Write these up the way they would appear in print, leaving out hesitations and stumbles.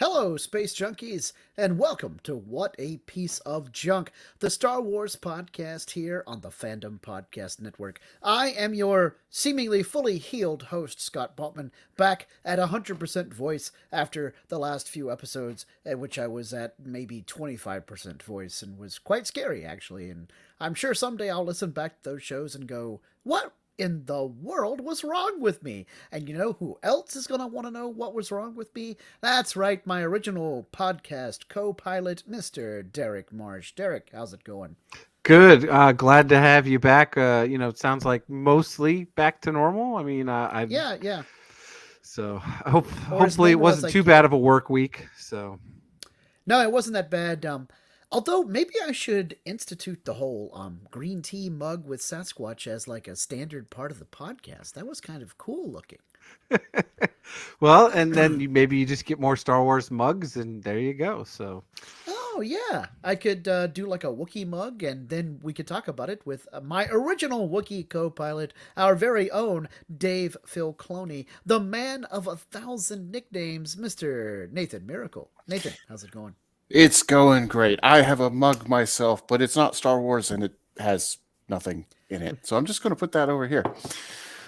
Hello, Space Junkies, and welcome to What a Piece of Junk, the Star Wars podcast here on the Fandom Podcast Network. I am your seemingly fully healed host, Scott Baltman, back at 100% voice after the last few episodes, at which I was at maybe 25% voice, and was quite scary, actually. And I'm sure someday I'll listen back to those shows and go, what in the world was wrong with me? And you know who else is going to want to know what was wrong with me? That's right, my original podcast co-pilot, Mr. Derrick Marsh. Derrick, how's it going? Good. Glad to have you back. It sounds like mostly back to normal. I mean, Yeah. So Or as hopefully it normal as wasn't I too can. bad of a work week. So No, it wasn't that bad. Although maybe I should institute the whole green tea mug with Sasquatch as like a standard part of the podcast. That was kind of cool looking. well, and then maybe you just get more Star Wars mugs, and there you go. So Oh yeah, I could do like a Wookiee mug, and then we could talk about it with my original Wookiee co-pilot, our very own Dave Phil Cloney, the man of 1,000 nicknames, Mr. Nathan Miracle. Nathan, how's it going? It's going great. I have a mug myself, but it's not Star Wars and it has nothing in it. So I'm just going to put that over here.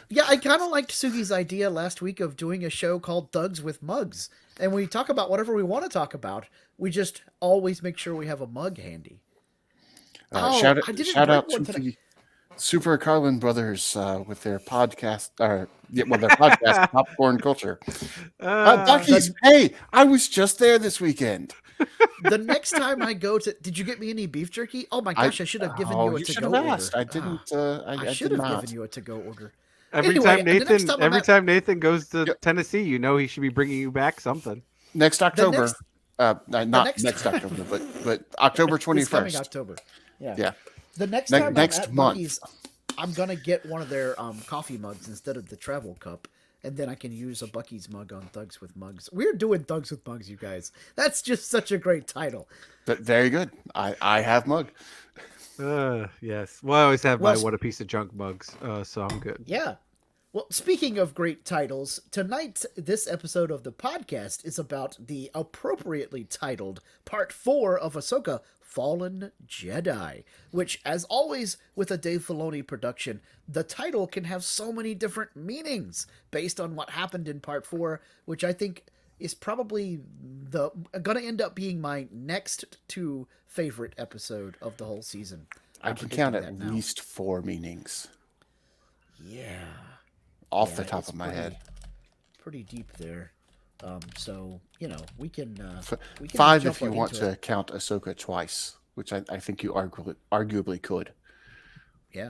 Yeah, I kind of liked Sugi's idea last week of doing a show called Thugs with Mugs, and we talk about whatever we want to talk about. We just always make sure we have a mug handy. Shout I didn't shout bring out one to today. the Super Carlin brothers with their podcast, their podcast, Popcorn Culture. Bucky's, hey, I was just there this weekend. The next time I go to, did you get me any beef jerky? Oh my gosh, I should have given you a you should to-go have order. asked. I didn't. I I should did have not. given you a to-go order. every Anyway, time the next Nathan, time I'm every at- time Nathan goes to Yep. Tennessee, you know he should be bringing you back something. Next October, next- not next next time- October, but October This coming 21st. October. Yeah. Yeah. The next Ne- time next I'm at month. Buc-ee's, I'm gonna get one of their coffee mugs instead of the travel cup, and then I can use a Buc-ee's mug on Thugs with Mugs. We're doing Thugs with Mugs, you guys. That's just such a great title. But very good. I have mug. Yes. Well, I always have my Well, what a piece of junk mugs, so I'm good. Yeah. Well, speaking of great titles, tonight, this episode of the podcast is about the appropriately titled Part 4 of Ahsoka, Fallen Jedi, which, as always with a Dave Filoni production, the title can have so many different meanings based on what happened in Part 4, which I think is probably gonna end up being my next two favorite episode of the whole season. I I'm can predicting count that at now. least 4 meanings Yeah. off Yeah, the top it's of my head. pretty deep there. So we can we can 5 jump if you right want into to it. count Ahsoka twice, which I think you arguably could. Yeah.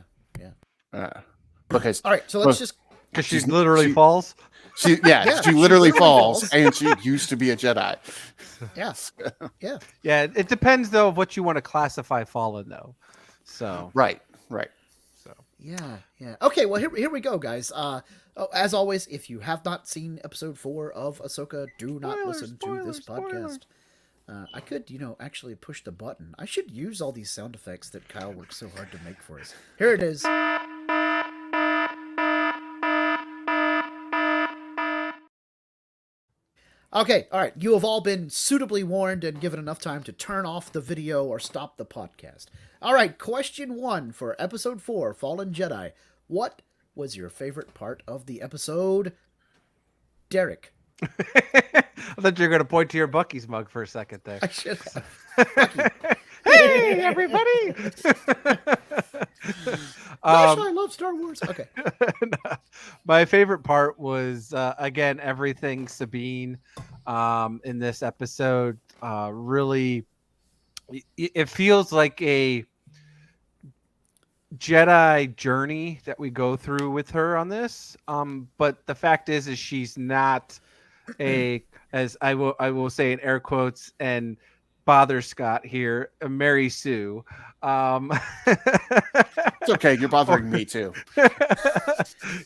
Because All right, so let's just Because she She's- literally she- falls. she Yeah, she she literally literally falls, falls. and she used to be a Jedi. yeah. Yeah, it depends though of what you want to classify fallen though. So Right. Yeah. Okay, well here we go, guys. As always, if you have not seen episode 4 of Ahsoka, do not listen to this podcast. I could, actually push the button. I should use all these sound effects that Kyle worked so hard to make for us. Here it is. Okay, all right. You have all been suitably warned and given enough time to turn off the video or stop the podcast. All right, question 1 for episode 4, Fallen Jedi. What was your favorite part of the episode? Derrick. I thought you were going to point to your Bucky's mug for a second there. I should have. Hey, everybody! Gosh, I love Star Wars. Okay. My favorite part was again everything Sabine in this episode. Really, it feels like a Jedi journey that we go through with her on this. But the fact is she's not as I will say in air quotes and bother Scott here, Mary Sue. It's okay. You're bothering me too.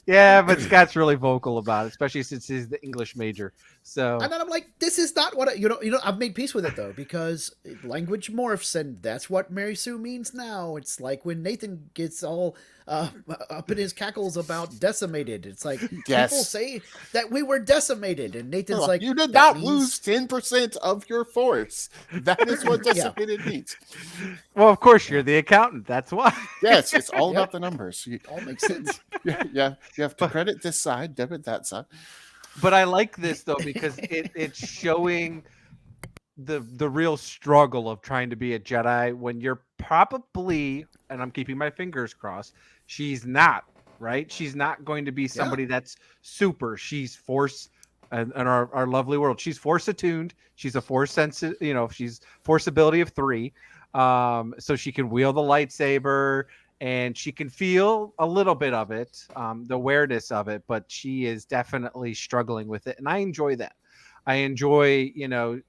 Yeah, but Scott's really vocal about it, especially since he's the English major. So And then I'm like, this is not what I've made peace with it though, because language morphs, and that's what Mary Sue means now. It's like when Nathan gets all up in his cackles about decimated. It's like people Yes. say that we were decimated, and Nathan's like, you did that not means lose 10% of your force. That is what decimated means. Well, of course, you're the accountant. That's why. Yes, it's all Yep. about the numbers. All makes sense. Yeah, you have to But- credit this side, debit that side. But I like this though because it's showing the real struggle of trying to be a Jedi when you're probably, and I'm keeping my fingers crossed, she's not, right? She's not going to be somebody that's super. She's force and our lovely world. She's force attuned. She's a force sensitive, she's force ability of 3. So she can wield the lightsaber and she can feel a little bit of it, the awareness of it, but she is definitely struggling with it. And I enjoy that. I enjoy,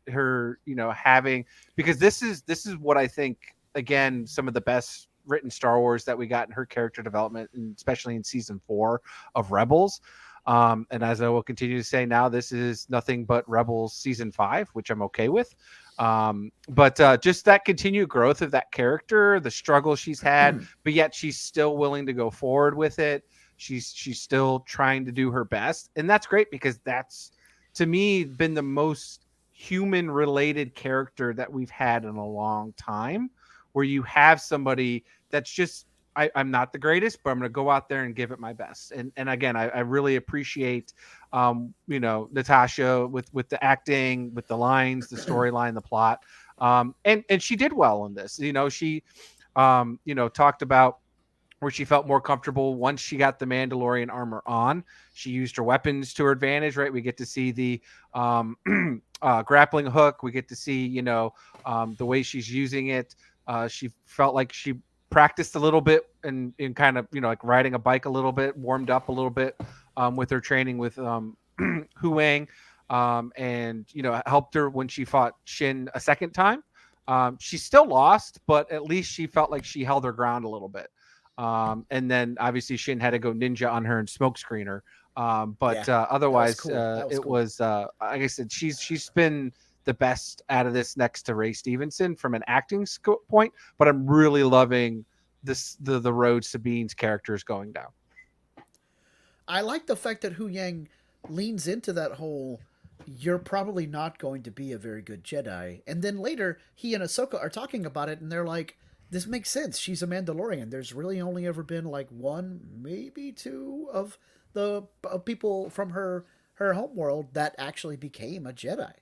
her, having, because this is what I think, again, some of the best written Star Wars that we got in her character development, and especially in season 4 of Rebels. And as I will continue to say now, this is nothing but Rebels season 5, which I'm okay with. But just that continued growth of that character, the struggle she's had, but yet she's still willing to go forward with it. She's still trying to do her best. And that's great because that's, to me, been the most human related character that we've had in a long time, where you have somebody that's just, I'm not the greatest, but I'm going to go out there and give it my best. And again, I really appreciate, Natasha with the acting, with the lines, the storyline, the plot. And she did well in this. She, talked about where she felt more comfortable once she got the Mandalorian armor on. She used her weapons to her advantage, right? We get to see the grappling hook. We get to see, the way she's using it. She felt like she practiced a little bit and kind of, like riding a bike a little bit, warmed up a little bit with her training with Hu Wang, and, helped her when she fought Shin a second time. She still lost, but at least she felt like she held her ground a little bit. And then obviously Shin had to go ninja on her and smoke screen her. Otherwise, it was, like I said, she's been the best out of this next to Ray Stevenson from an acting point, but I'm really loving the road Sabine's character is going down. I like the fact that Hu Yang leans into that whole, you're probably not going to be a very good Jedi. And then later, he and Ahsoka are talking about it, and they're like, this makes sense. She's a Mandalorian. There's really only ever been like 1, maybe 2 of the people from her homeworld that actually became a Jedi,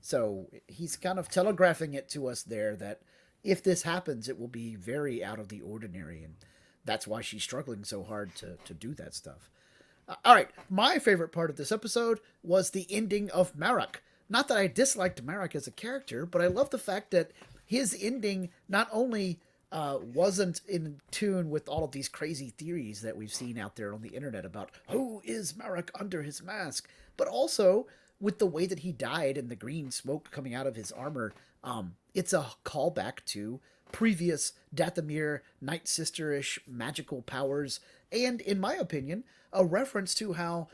So he's kind of telegraphing it to us there that if this happens, it will be very out of the ordinary. And that's why she's struggling so hard to do that stuff. All right. My favorite part of this episode was the ending of Marek. Not that I disliked Marek as a character, but I love the fact that his ending not only wasn't in tune with all of these crazy theories that we've seen out there on the internet about who is Marek under his mask, but also with the way that he died and the green smoke coming out of his armor. It's a callback to previous Dathomir Night Sister-ish magical powers, and in my opinion, a reference to how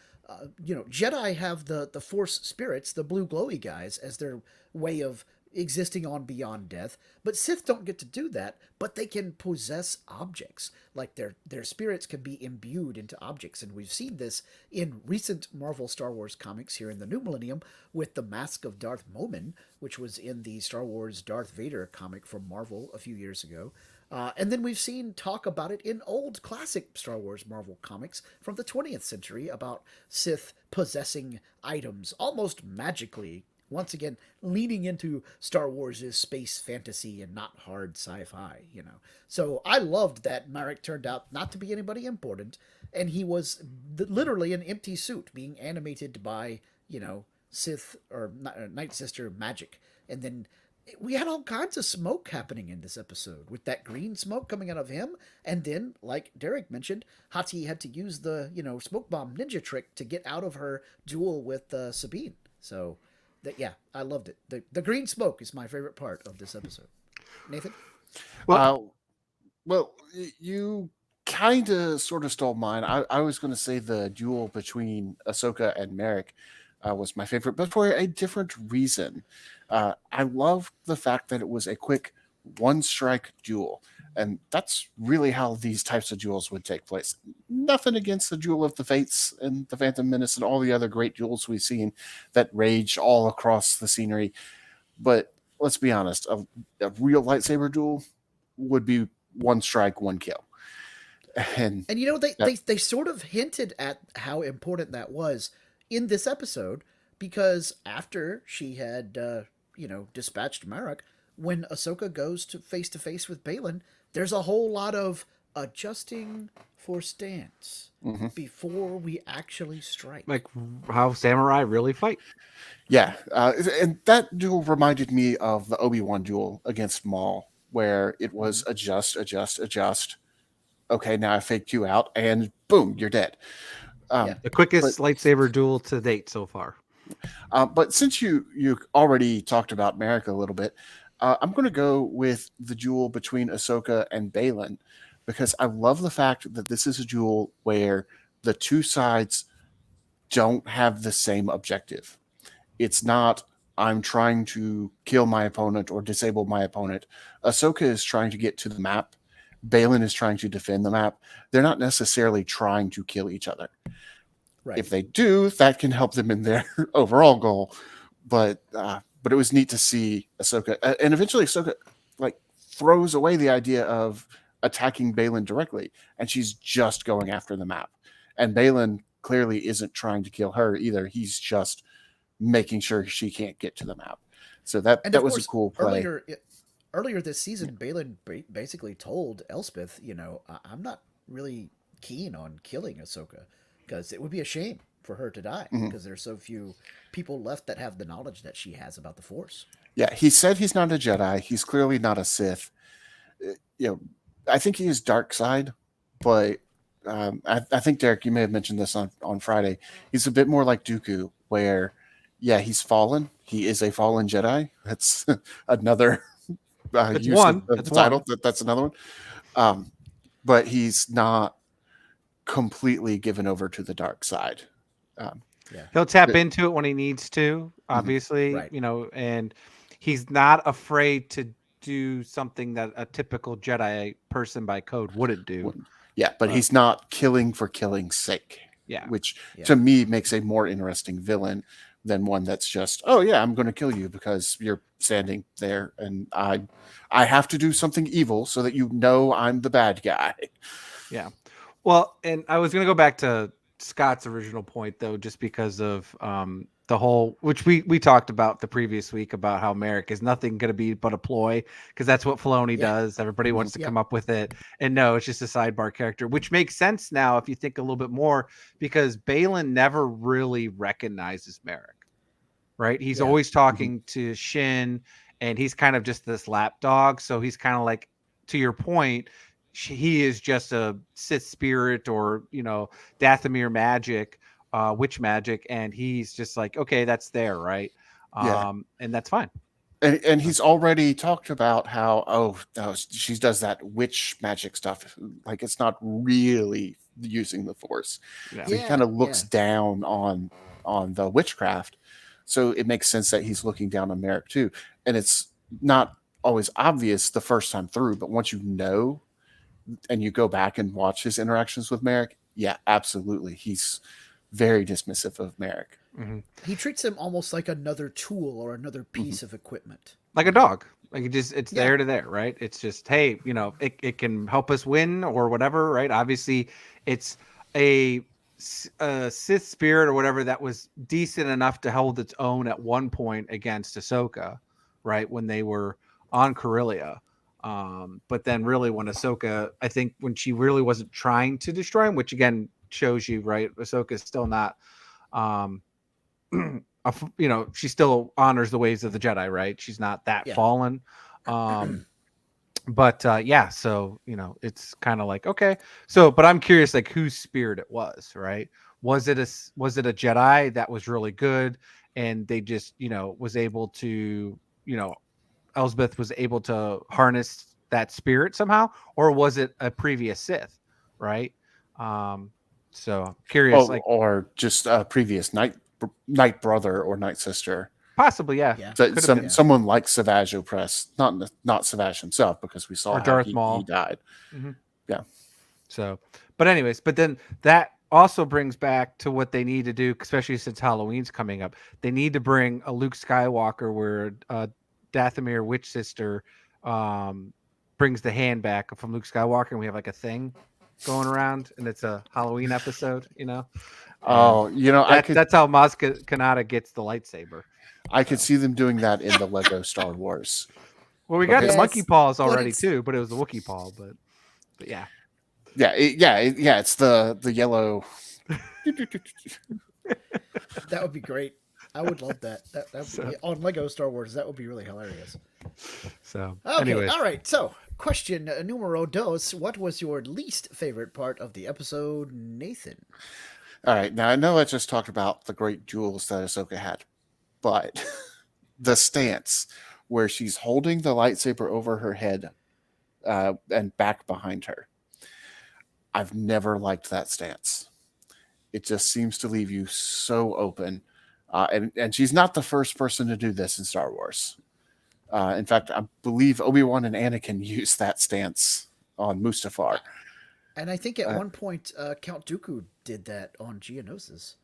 Jedi have the Force spirits, the blue glowy guys, as their way of existing on beyond death, but Sith don't get to do that, but they can possess objects. Like their spirits can be imbued into objects, and we've seen this in recent Marvel Star Wars comics here in the New Millennium with the Mask of Darth Momin, which was in the Star Wars Darth Vader comic from Marvel a few years ago. And then we've seen talk about it in old classic Star Wars Marvel comics from the 20th century about Sith possessing items almost magically. Once again, leaning into Star Wars' space fantasy and not hard sci-fi, So I loved that Marek turned out not to be anybody important, and he was literally an empty suit being animated by, Sith or Night Sister magic. And then we had all kinds of smoke happening in this episode with that green smoke coming out of him. And then, like Derrick mentioned, Hati had to use the, smoke bomb ninja trick to get out of her duel with Sabine. So... I loved it. The green smoke is my favorite part of this episode. Nathan? Well, you kind of sort of stole mine. I was going to say the duel between Ahsoka and Marek was my favorite, but for a different reason. I love the fact that it was a quick one-strike duel. And that's really how these types of duels would take place. Nothing against the Duel of the Fates and the Phantom Menace and all the other great duels we've seen that rage all across the scenery. But let's be honest, a real lightsaber duel would be one strike, one kill. And And you know, that, they sort of hinted at how important that was in this episode, because after she had, dispatched Marek, when Ahsoka goes to face with Balin, there's a whole lot of adjusting for stance before we actually strike. Like how samurai really fight. yeah, and that duel reminded me of the Obi-Wan duel against Maul, where it was adjust, adjust, adjust. Okay, now I faked you out, and boom, you're dead. Yeah. The quickest lightsaber duel to date so far. But since you already talked about Marek a little bit, I'm going to go with the duel between Ahsoka and Balin, because I love the fact that this is a duel where the two sides don't have the same objective. It's not, I'm trying to kill my opponent or disable my opponent. Ahsoka is trying to get to the map. Balin is trying to defend the map. They're not necessarily trying to kill each other. Right. If they do, that can help them in their overall goal. But it was neat to see Ahsoka, and eventually Ahsoka like throws away the idea of attacking Balin directly, and she's just going after the map. And Balin clearly isn't trying to kill her either. He's just making sure she can't get to the map. So that was a cool play. Earlier this season, Balin basically told Elspeth, I'm not really keen on killing Ahsoka, because it would be a shame for her to die, because there's so few people left that have the knowledge that she has about the Force. Yeah, he said he's not a Jedi. He's clearly not a Sith. I think he is dark side, but I think, Derrick, you may have mentioned this on Friday. He's a bit more like Dooku, where, yeah, he's fallen. He is a fallen Jedi. That's another use of the title. That's another one. But he's not completely given over to the dark side. He'll tap into it when he needs to, obviously, Right. And he's not afraid to do something that a typical Jedi person by code wouldn't do. Yeah, but he's not killing for killing's sake. Yeah. Which to me makes a more interesting villain than one that's just, oh yeah, I'm going to kill you because you're standing there and I have to do something evil so that you know I'm the bad guy. Yeah. Well, and I was going to go back to Scott's original point, though, just because of the whole, which we talked about the previous week, about how Marek is nothing going to be but a ploy, because that's what Filoni does. Everybody wants to come up with it. And no, it's just a sidebar character, which makes sense now if you think a little bit more, because Balin never really recognizes Marek, right? He's always talking to Shin, and he's kind of just this lapdog. So he's kind of like, to your point, he is just a Sith spirit or, Dathomir magic, witch magic. And he's just like, okay, that's there. Right. And that's fine. And he's already talked about how, she does that witch magic stuff. Like, it's not really using the Force. Yeah. So he kind of looks down on the witchcraft. So it makes sense that he's looking down on Marek too. And it's not always obvious the first time through, but once you know, and you go back and watch his interactions with Marek, yeah, absolutely. He's very dismissive of Marek. He treats him almost like another tool or another piece of equipment. Like a dog. Like it's there to there, right? It's just, hey, it can help us win or whatever, right? Obviously, it's a Sith spirit or whatever that was decent enough to hold its own at one point against Ahsoka, right? When they were on Corellia. But then really when Ahsoka, I think when she really wasn't trying to destroy him, which again shows you, right? Ahsoka is still not, she still honors the ways of the Jedi, right? She's not that fallen. But so, it's kind of like, okay. So, but I'm curious, like, whose spirit it was, right? Was it a Jedi that was really good and they just, was able to, Elsbeth was able to harness that spirit somehow, or was it a previous Sith, right? So curious, or just a previous night brother or night sister. Possibly, yeah. Yeah. So, Could have been. someone like Savage Opress, not Savage himself, because we saw Or how Darth he Maul. died. Mhm. Yeah. So, but anyways, but then that also brings back to what they need to do, especially since Halloween's coming up. They need to bring a Luke Skywalker where Dathomir Witch Sister brings the hand back from Luke Skywalker, and we have like a thing going around, and it's a Halloween episode, you know. Oh, That's how Maz Kanata gets the lightsaber. I could see them doing that in the Lego Star Wars. Well, we got Yes, the monkey paws but already it's- too, but it was the Wookiee paw. But yeah. It's the yellow. That would be great. I would love that. On Lego Star Wars, that would be really hilarious. So, Okay, anyways. all right. So, question numero dos: what was your least favorite part of the episode, Nathan? All right, now I know I just talked about the great jewels that Ahsoka had, but the stance where she's holding the lightsaber over her head and back behind her. I've never liked that stance. It just seems to leave you so open. And she's not the first person to do this in Star Wars. In fact, I believe Obi-Wan and Anakin used that stance on Mustafar. And I think at one point, Count Dooku did that on Geonosis.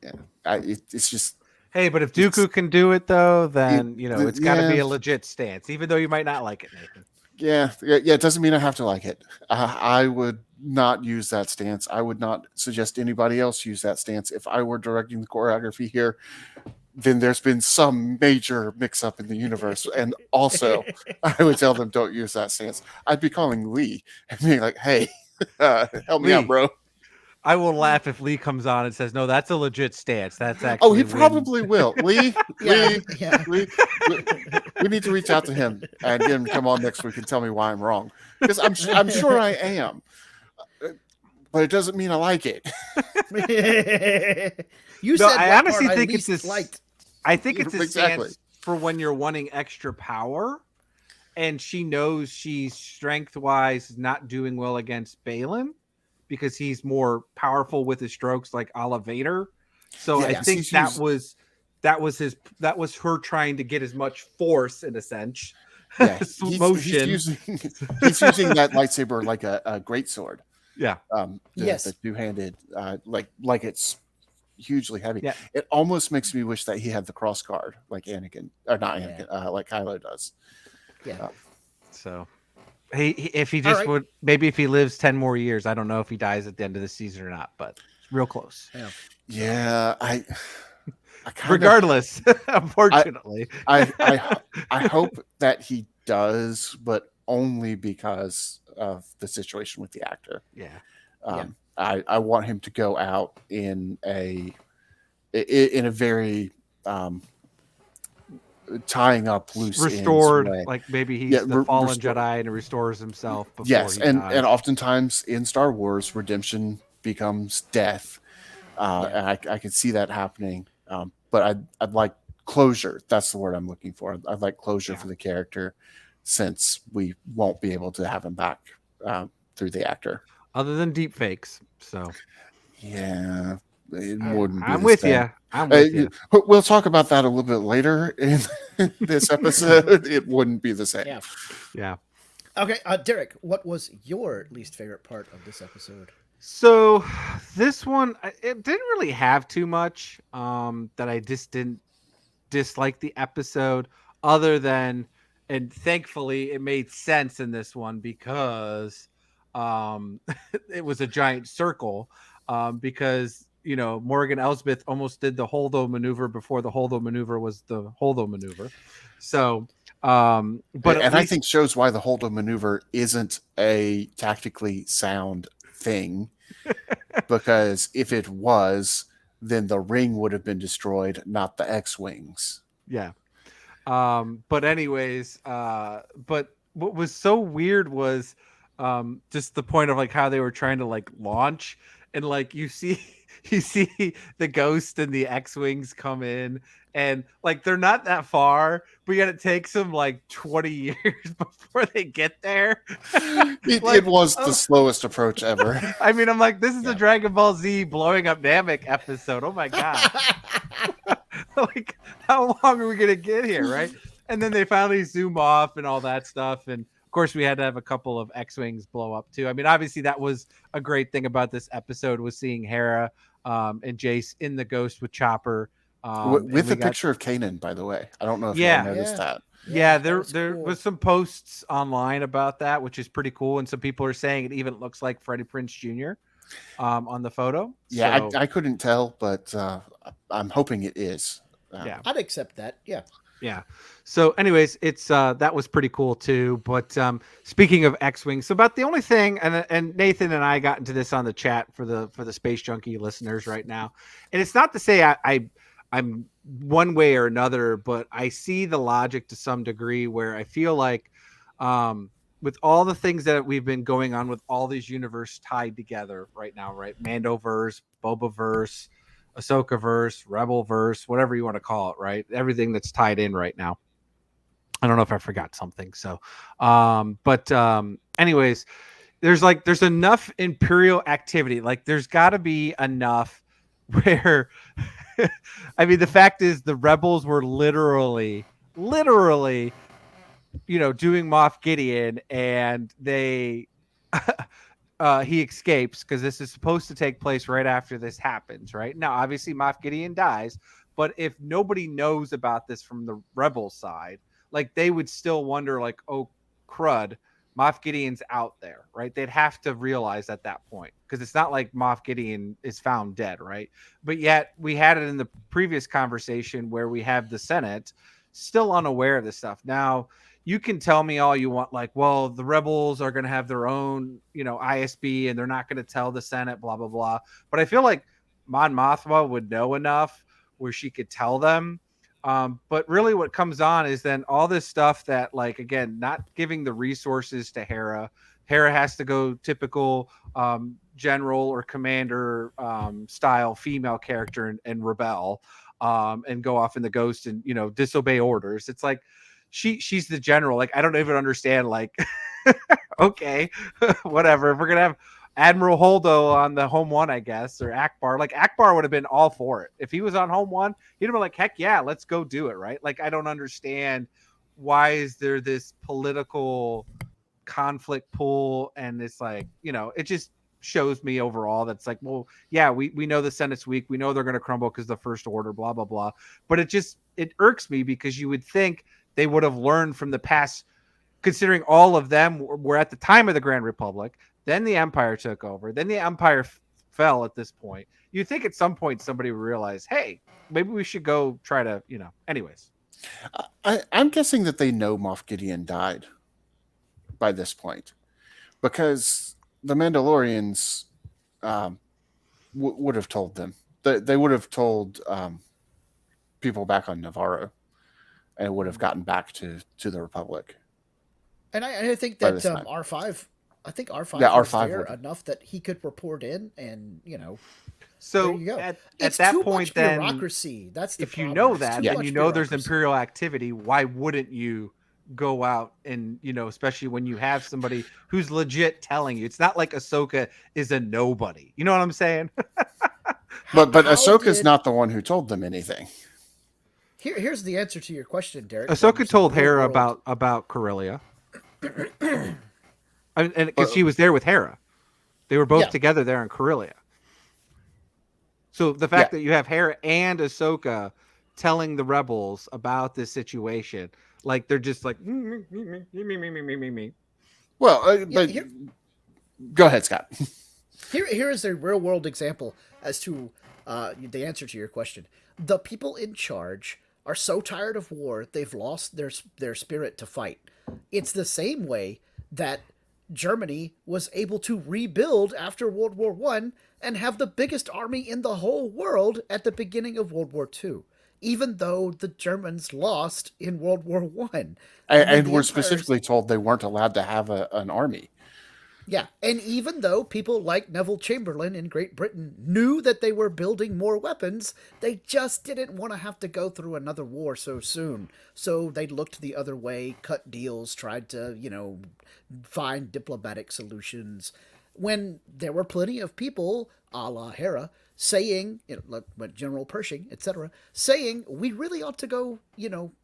Yeah, it's just... Hey, but if Dooku can do it though, then it's got to be yeah. a legit stance, even though you might not like it, Nathan. Yeah. It doesn't mean I have to like it. I would not use that stance. I would not suggest anybody else use that stance. If I were directing the choreography here, then there's been some major mix-up in the universe. And also, I would tell them don't use that stance. I'd be calling Lee and being like, "Hey, help me out, bro." I will laugh if Lee comes on and says, "No, that's a legit stance. That's actually." Oh, he probably will. Lee, Yeah. we need to reach out to him and get him to come on next week and tell me why I'm wrong, because I'm sure I am, but it doesn't mean I like it. You No, said I what honestly part think least it's liked. I think it's a Exactly. stance for when you're wanting extra power, and she knows she's strength-wise not doing well against Balin because he's more powerful with his strokes, like a la Vader. So Yeah, I think she's- that was her trying to get as much force in a sense. Yeah, Motion. he's using that lightsaber like a greatsword. Yeah. Yes. The two-handed, like it's hugely heavy. Yeah. It almost makes me wish that he had the cross guard like Anakin, or not Anakin, like Kylo does. Yeah. So if he just right. would, maybe if he lives 10 more years, I don't know if he dies at the end of the season or not, but real close. Yeah. I kinda, Regardless, unfortunately. I hope that he does, but only because of the situation with the actor. Yeah. I want him to go out in a very tying up loose Restored, ends way. like maybe he's the fallen Jedi and restores himself before Yes, he and dies. oftentimes in Star Wars, redemption becomes death, and I can see that happening. But I'd like closure. That's the word I'm looking for. I'd like closure for the character, since we won't be able to have him back through the actor. Other than deep fakes. So Yeah, it wouldn't. I'm with you. I'm with you. We'll talk about that a little bit later in this episode. It wouldn't be the same. Yeah. Okay, Derrick, what was your least favorite part of this episode? So this one, it didn't really have too much that I just didn't dislike the episode, other than, and thankfully it made sense in this one because it was a giant circle, because Morgan Elsbeth almost did the Holdo maneuver before the Holdo maneuver was the Holdo maneuver. So I think shows why the Holdo maneuver isn't a tactically sound thing, because if it was, then the ring would have been destroyed, not the X-wings. Yeah. But anyways, but what was so weird was just the point of like how they were trying to like launch, and like you see the Ghost and the X-wings come in, and like they're not that far, but yet it takes them like 20 years before they get there. It was the slowest approach ever. I mean, I'm like, this is a Dragon Ball Z blowing up Namek episode. Oh my god. Like how long are we gonna get here, right? And then they finally zoom off and all that stuff. And of course, we had to have a couple of X-wings blow up too. I mean, obviously, that was a great thing about this episode was seeing Hera and Jace in the Ghost with Chopper. With a picture of Kanan, by the way. I don't know if y'all Yeah. noticed that. Yeah, that there cool. was some posts online about that, which is pretty cool. And some people are saying it even looks like Freddie Prinze Jr. On the photo. Yeah, So, I couldn't tell, but I'm hoping it is. yeah. I'd accept that. Yeah. Yeah. So anyways, it's that was pretty cool too. But speaking of X-Wing, so about the only thing and Nathan and I got into this on the chat for the Space Junkie listeners right now. And it's not to say I'm one way or another, but I see the logic to some degree where I feel like with all the things that we've been going on with all these universes tied together right now, right? Mandoverse, Bobaverse, Ahsoka verse, Rebel verse, whatever you want to call it, right? Everything that's tied in right now. I don't know if I forgot something. So, anyways, there's enough Imperial activity. Like there's got to be enough where, I mean, the fact is the Rebels were literally, doing Moff Gideon, and they. He escapes because this is supposed to take place right after this happens, right? Now, obviously, Moff Gideon dies, but if nobody knows about this from the Rebel side, like they would still wonder, like, oh, crud, Moff Gideon's out there, right? They'd have to realize at that point because it's not like Moff Gideon is found dead, right? But yet we had it in the previous conversation where we have the Senate still unaware of this stuff. Now, you can tell me all you want, like, well, the Rebels are going to have their own, ISB and they're not going to tell the Senate, blah, blah, blah. But I feel like Mon Mothma would know enough where she could tell them. But really what comes on is then all this stuff that, like, again, not giving the resources to Hera. Hera has to go typical general or commander style female character and rebel and go off in the Ghost and, disobey orders. It's like, she's the general. Like, I don't even understand, like, okay, whatever. If we're going to have Admiral Holdo on the home one, I guess, or Akbar, like Akbar would have been all for it. If he was on home one, he'd have been like, heck yeah, let's go do it. Right. Like, I don't understand why is there this political conflict pool. And it's like, it just shows me overall that's like, well, yeah, we know the Senate's weak. We know they're going to crumble because the First Order, blah, blah, blah. But it irks me because you would think they would have learned from the past, considering all of them were at the time of the Grand Republic. Then the Empire took over. Then the Empire fell at this point. You'd think at some point somebody would realize, hey, maybe we should go try to, anyways. I'm guessing that they know Moff Gideon died by this point because the Mandalorians would have told them. They would have told people back on Navarro, and it would have gotten back to the Republic. And I think that R5, I think R5 was there enough that he could report in, and So there you go. At It's that too point, much then bureaucracy. That's the if you problem. know that, and you know there's Imperial activity, why wouldn't you go out and especially when you have somebody who's legit telling you? It's not like Ahsoka is a nobody. You know what I'm saying? But Ahsoka's not the one who told them anything. Here's the answer to your question, Derrick. Ahsoka told Hera about Corellia. And because she was there with Hera. They were both together there in Corellia. So the fact that you have Hera and Ahsoka telling the Rebels about this situation, like they're just like me. Well, but go ahead, Scott. Here is a real world example as to the answer to your question. The people in charge are so tired of war they've lost their spirit to fight. It's the same way that Germany was able to rebuild after World War I and have the biggest army in the whole world at the beginning of World War II, even though the Germans lost in World War I. And were specifically told they weren't allowed to have an army. Yeah, and even though people like Neville Chamberlain in Great Britain knew that they were building more weapons, they just didn't want to have to go through another war so soon. So they looked the other way, cut deals, tried to, find diplomatic solutions. When there were plenty of people, a la Hera, saying, like General Pershing, etc., saying we really ought to go,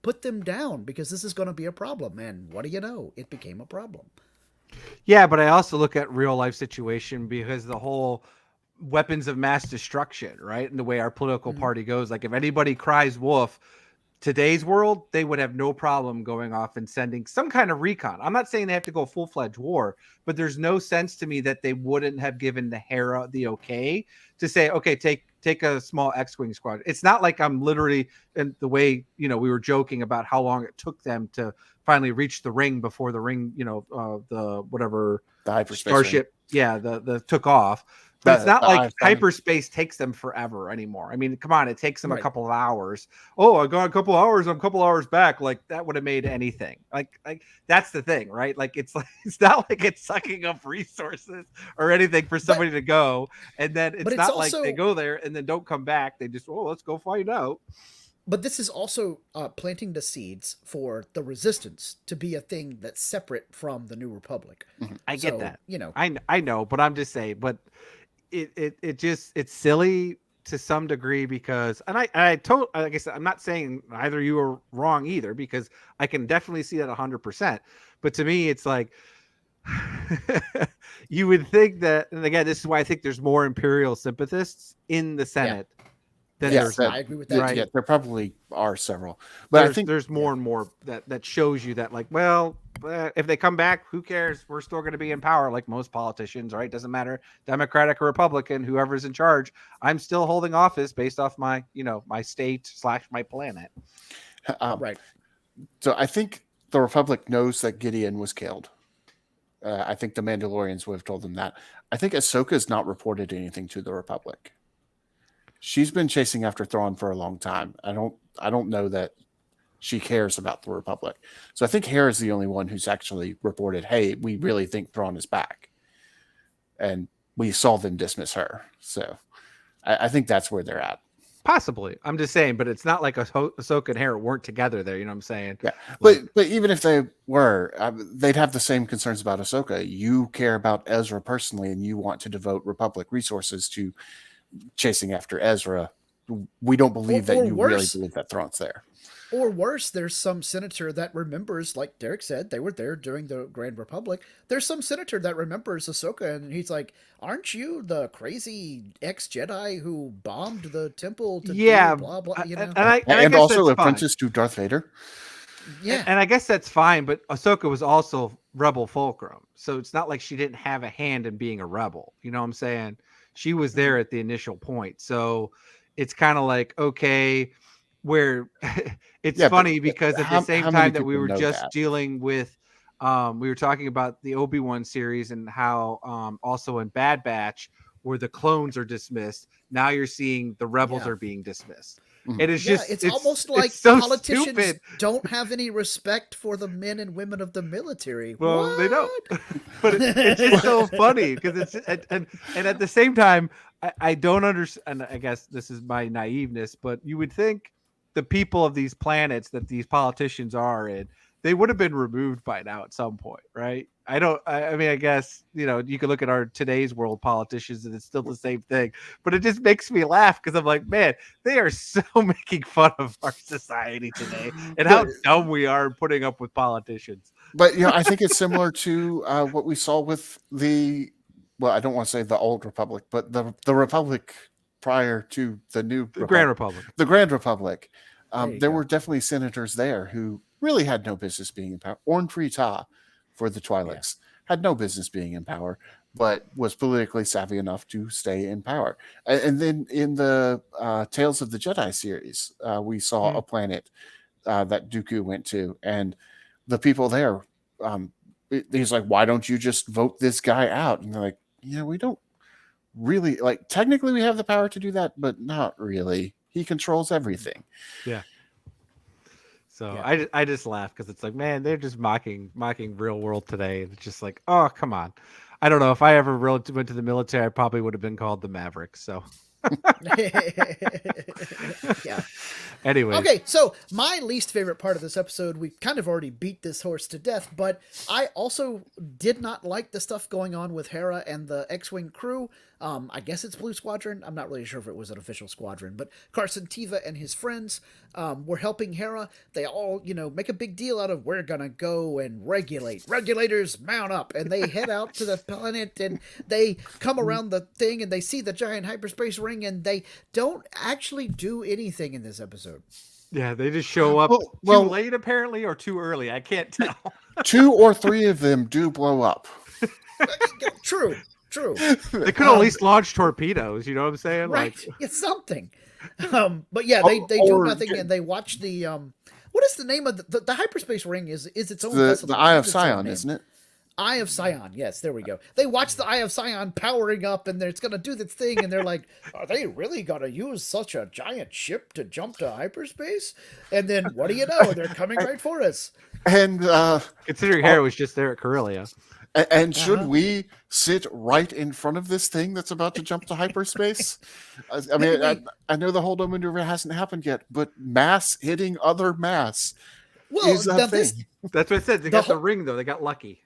put them down because this is going to be a problem. And what do you know? It became a problem. Yeah, but I also look at real life situation because the whole weapons of mass destruction, right? And the way our political party goes, like if anybody cries wolf, today's world, they would have no problem going off and sending some kind of recon. I'm not saying they have to go full-fledged war, but there's no sense to me that they wouldn't have given the Hera the okay to say, okay, take a small X-Wing squad. It's not like I'm literally, in the way, we were joking about how long it took them to finally reach the ring before the ring, the whatever The hyperspace starship, the took off. But it's not like hyperspace takes them forever anymore. I mean, come on, it takes them a couple of hours. Oh, I got a couple of hours. I'm a couple of hours back. Like that would have made anything. Like that's the thing, right? Like it's not like it's sucking up resources or anything for somebody to go. And then it's not also, like they go there and then don't come back. They just, let's go find out. But this is also planting the seeds for the Resistance to be a thing that's separate from the New Republic. I get that. I know, but I'm just saying, but it's silly to some degree because, and like I said, I'm not saying either you are wrong either, because I can definitely see that 100%. But to me, it's like, you would think that, and again, this is why I think there's more Imperial sympathists in the Senate. Yes, I agree with that. Right? Yeah, there probably are several, but I think there's more and more that shows you that, like, well, if they come back, who cares? We're still going to be in power, like most politicians, right? Doesn't matter, Democratic or Republican, whoever's in charge. I'm still holding office based off my, my state / my planet. Right. So I think the Republic knows that Gideon was killed. I think the Mandalorians would have told them that. I think Ahsoka's not reported anything to the Republic. She's been chasing after Thrawn for a long time. I don't know that she cares about the Republic. So I think Hera's the only one who's actually reported, hey, we really think Thrawn is back. And we saw them dismiss her. So I think that's where they're at. Possibly. I'm just saying, but it's not like Ahsoka and Hera weren't together there. You know what I'm saying? Yeah. But even if they were, they'd have the same concerns about Ahsoka. You care about Ezra personally, and you want to devote Republic resources to chasing after Ezra. We don't believe that you really believe that Thrawn's there. Or worse, there's some senator that remembers, like Derrick said, they were there during the Grand Republic. There's some senator that remembers Ahsoka, and he's like, aren't you the crazy ex-Jedi who bombed the temple to do blah, blah, And also apprenticed to Darth Vader? Yeah. And I guess that's fine, but Ahsoka was also Rebel Fulcrum. So it's not like she didn't have a hand in being a rebel. You know what I'm saying? She was there at the initial point. So it's kind of like, okay, where it's funny because at the same time that we were just dealing with, we were talking about the Obi-Wan series and how also in Bad Batch, where the clones are dismissed, now you're seeing the rebels are being dismissed. And it's just it's almost like so politicians stupid. Don't have any respect for the men and women of the military. Well, what? They don't. But it's just so funny because it's and at the same time, I don't understand. I guess this is my naiveness, but you would think the people of these planets that these politicians are in, they would have been removed by now at some point, right? I mean, I guess, you could look at our today's world politicians and it's still the same thing, but it just makes me laugh because I'm like, man, they are so making fun of our society today and how dumb we are putting up with politicians. But, I think it's similar to what we saw with I don't want to say the old Republic, but the Republic prior to the new Grand Republic. The Grand Republic. There were definitely senators there who really had no business being in power. Orn Free Taa for the Twi'leks had no business being in power, but was politically savvy enough to stay in power. And then in the Tales of the Jedi series, we saw a planet that Dooku went to, and the people there, he's like, why don't you just vote this guy out? And they're like, we don't really, like, technically we have the power to do that, but not really. He controls everything. Yeah. So I just laugh because it's like, man, they're just mocking real world today. It's just like, oh, come on. I don't know. If I ever went to the military, I probably would have been called the Maverick. So yeah. Anyway. Okay, so my least favorite part of this episode, we kind of already beat this horse to death, but I also did not like the stuff going on with Hera and the X-Wing crew. I guess it's Blue Squadron. I'm not really sure if it was an official squadron, but Carson Teva and his friends were helping Hera. They all, make a big deal out of we're gonna go and regulate. Regulators mount up, and they head out to the planet, and they come around the thing, and they see the giant hyperspace ring, and they don't actually do anything in this episode. Yeah, they just show up too late apparently, or too early. I can't tell. 2 or 3 of them do blow up. True. They could at least launch torpedoes. You know what I'm saying? Right. It's something. But yeah, they do nothing, and they watch the what is the name of the hyperspace ring? Is its own vessel? The Eye of Sion, isn't it? Eye of Sion. Yes, there we go. They watch the Eye of Sion powering up, and it's going to do this thing, and they're like, are they really going to use such a giant ship to jump to hyperspace? And then, what do you know? They're coming right for us. And considering Hera was just there at Corellia. And should we sit right in front of this thing that's about to jump to hyperspace? I mean, I know the holdover maneuver hasn't happened yet, but mass hitting other mass is a thing. That's what I said. They got the ring, though. They got lucky.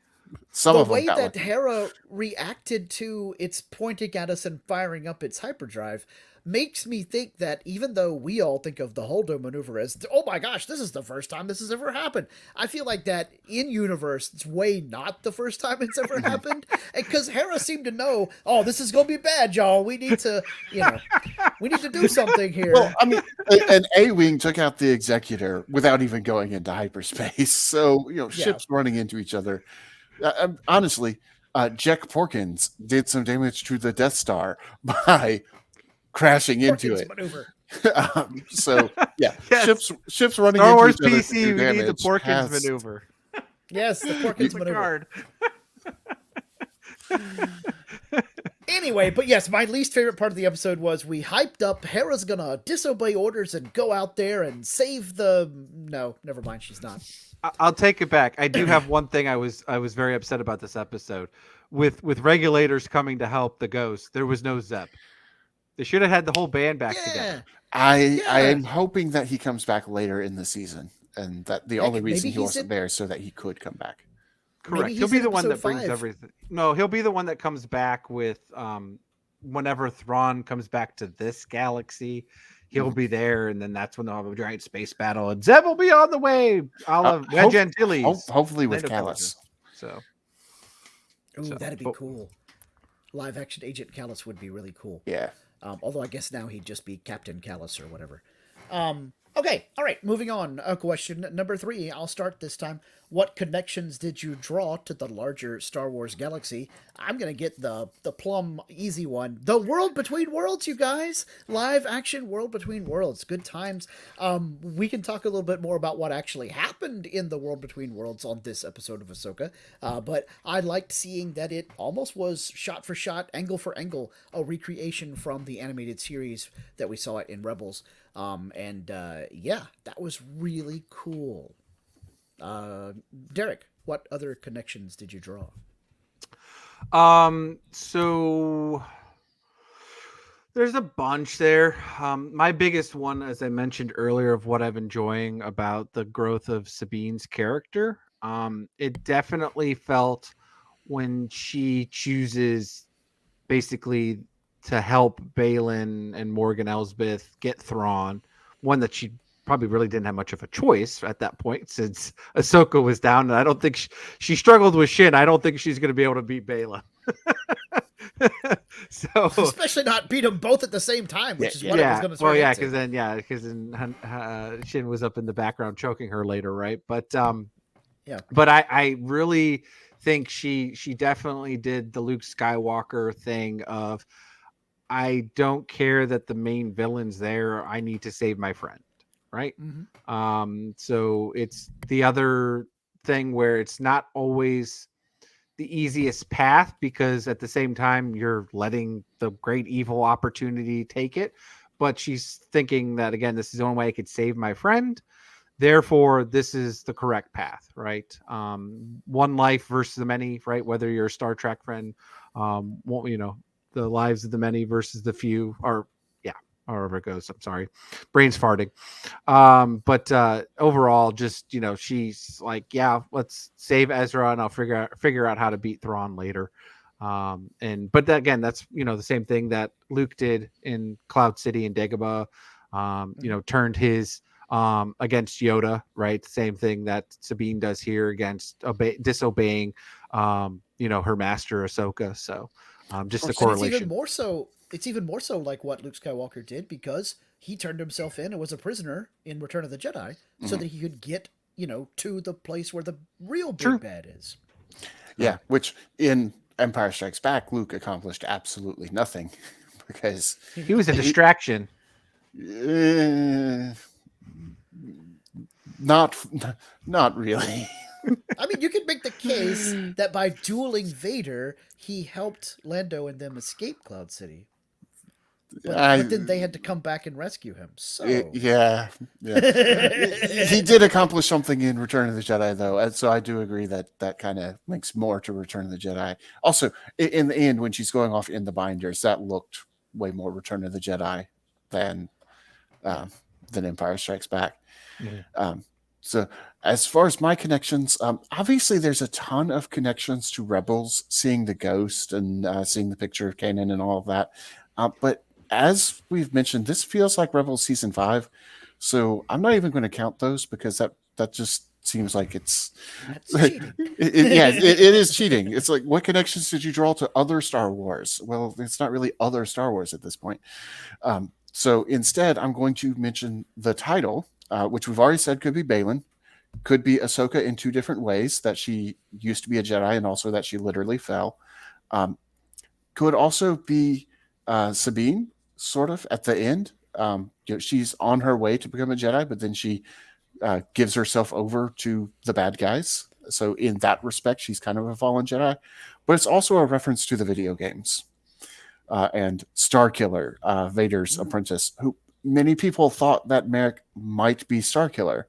The way that Hera reacted to its pointing at us and firing up its hyperdrive makes me think that even though we all think of the Holdo maneuver as, oh my gosh, this is the first time this has ever happened, I feel like that in universe, it's way not the first time it's ever happened. Because Hera seemed to know, oh, this is going to be bad, y'all. We need to, we need to do something here. Well, I mean, an A-Wing took out the Executor without even going into hyperspace. So, ships running into each other. Honestly, Jack Porkins did some damage to the Death Star by crashing into it. Maneuver. So yeah, yes. ships running Star into Wars each other. PC, we need the Porkins maneuver. Yes, the Porkins maneuver. Anyway, but yes, my least favorite part of the episode was we hyped up Hera's gonna disobey orders and go out there and save the. No, never mind, she's not. I'll take it back. I do have one thing I was very upset about this episode. With regulators coming to help the Ghost, there was no Zep. They should have had the whole band back together. I am hoping that he comes back later in the season, and that the only reason he wasn't there is so that he could come back. Correct. He'll be the one that brings everything. No, he'll be the one that comes back with whenever Thrawn comes back to this galaxy. He'll be there, and then that's when they'll have a giant space battle, and Zeb will be on the way. Wedge Antilles. Hopefully with Callus. So, that'd be cool. Live action Agent Callus would be really cool. Yeah. Although I guess now he'd just be Captain Callus or whatever. Okay, all right, moving on. Question number 3. I'll start this time. What connections did you draw to the larger Star Wars galaxy? I'm going to get the plumb easy one. The World Between Worlds, you guys. Live action World Between Worlds. Good times. We can talk a little bit more about what actually happened in the World Between Worlds on this episode of Ahsoka. But I liked seeing that it almost was shot for shot, angle for angle, a recreation from the animated series that we saw it in Rebels. Yeah, that was really cool. Derrick, what other connections did you draw? So there's a bunch there. My biggest one, as I mentioned earlier, of what I'm enjoying about the growth of Sabine's character. It definitely felt when she chooses basically to help Balin and Morgan Elsbeth get Thrawn, one that she probably really didn't have much of a choice at that point since Ahsoka was down. And I don't think she struggled with Shin. I don't think she's going to be able to beat Balin. So especially not beat them both at the same time, which is what I was going to say. Well, yeah, because then Shin was up in the background choking her later, right? But but I really think she definitely did the Luke Skywalker thing of, I don't care that the main villain's there. I need to save my friend, right? Mm-hmm. So it's the other thing where it's not always the easiest path, because at the same time you're letting the great evil opportunity take it. But she's thinking that, again, this is the only way I could save my friend. Therefore, this is the correct path, right? One life versus the many, right? Whether you're a Star Trek friend, the lives of the many versus the few, or however it goes. I'm sorry, brain's farting. But overall, just, she's like, let's save Ezra and I'll figure out how to beat Thrawn later. But again, that's the same thing that Luke did in Cloud City and Dagobah. Turned his against Yoda, right? Same thing that Sabine does here against disobeying her master Ahsoka. So just the correlation. It's even more so like what Luke Skywalker did, because he turned himself in and was a prisoner in Return of the Jedi so that he could get to the place where the real big bad is. Yeah, which in Empire Strikes Back, Luke accomplished absolutely nothing because he was a distraction. Not really. I mean, you could make the case that by dueling Vader, he helped Lando and them escape Cloud City. But then they had to come back and rescue him. So yeah. He did accomplish something in Return of the Jedi, though, and so I do agree that kind of links more to Return of the Jedi. Also, in the end, when she's going off in the binders, that looked way more Return of the Jedi than Empire Strikes Back. Mm-hmm. So as far as my connections, obviously there's a ton of connections to Rebels, seeing the ghost and seeing the picture of Kanan and all of that. But as we've mentioned, this feels like Rebels Season 5. So I'm not even going to count those because that just seems like it's cheating. It is cheating. It's like, what connections did you draw to other Star Wars? Well, it's not really other Star Wars at this point. So instead, I'm going to mention the title, which we've already said could be Baylan, could be Ahsoka in two different ways, that she used to be a Jedi and also that she literally fell. Could also be Sabine, sort of, at the end. She's on her way to become a Jedi, but then she gives herself over to the bad guys. So in that respect, she's kind of a fallen Jedi. But it's also a reference to the video games. And Starkiller, Vader's apprentice, who many people thought that Merrick might be Starkiller.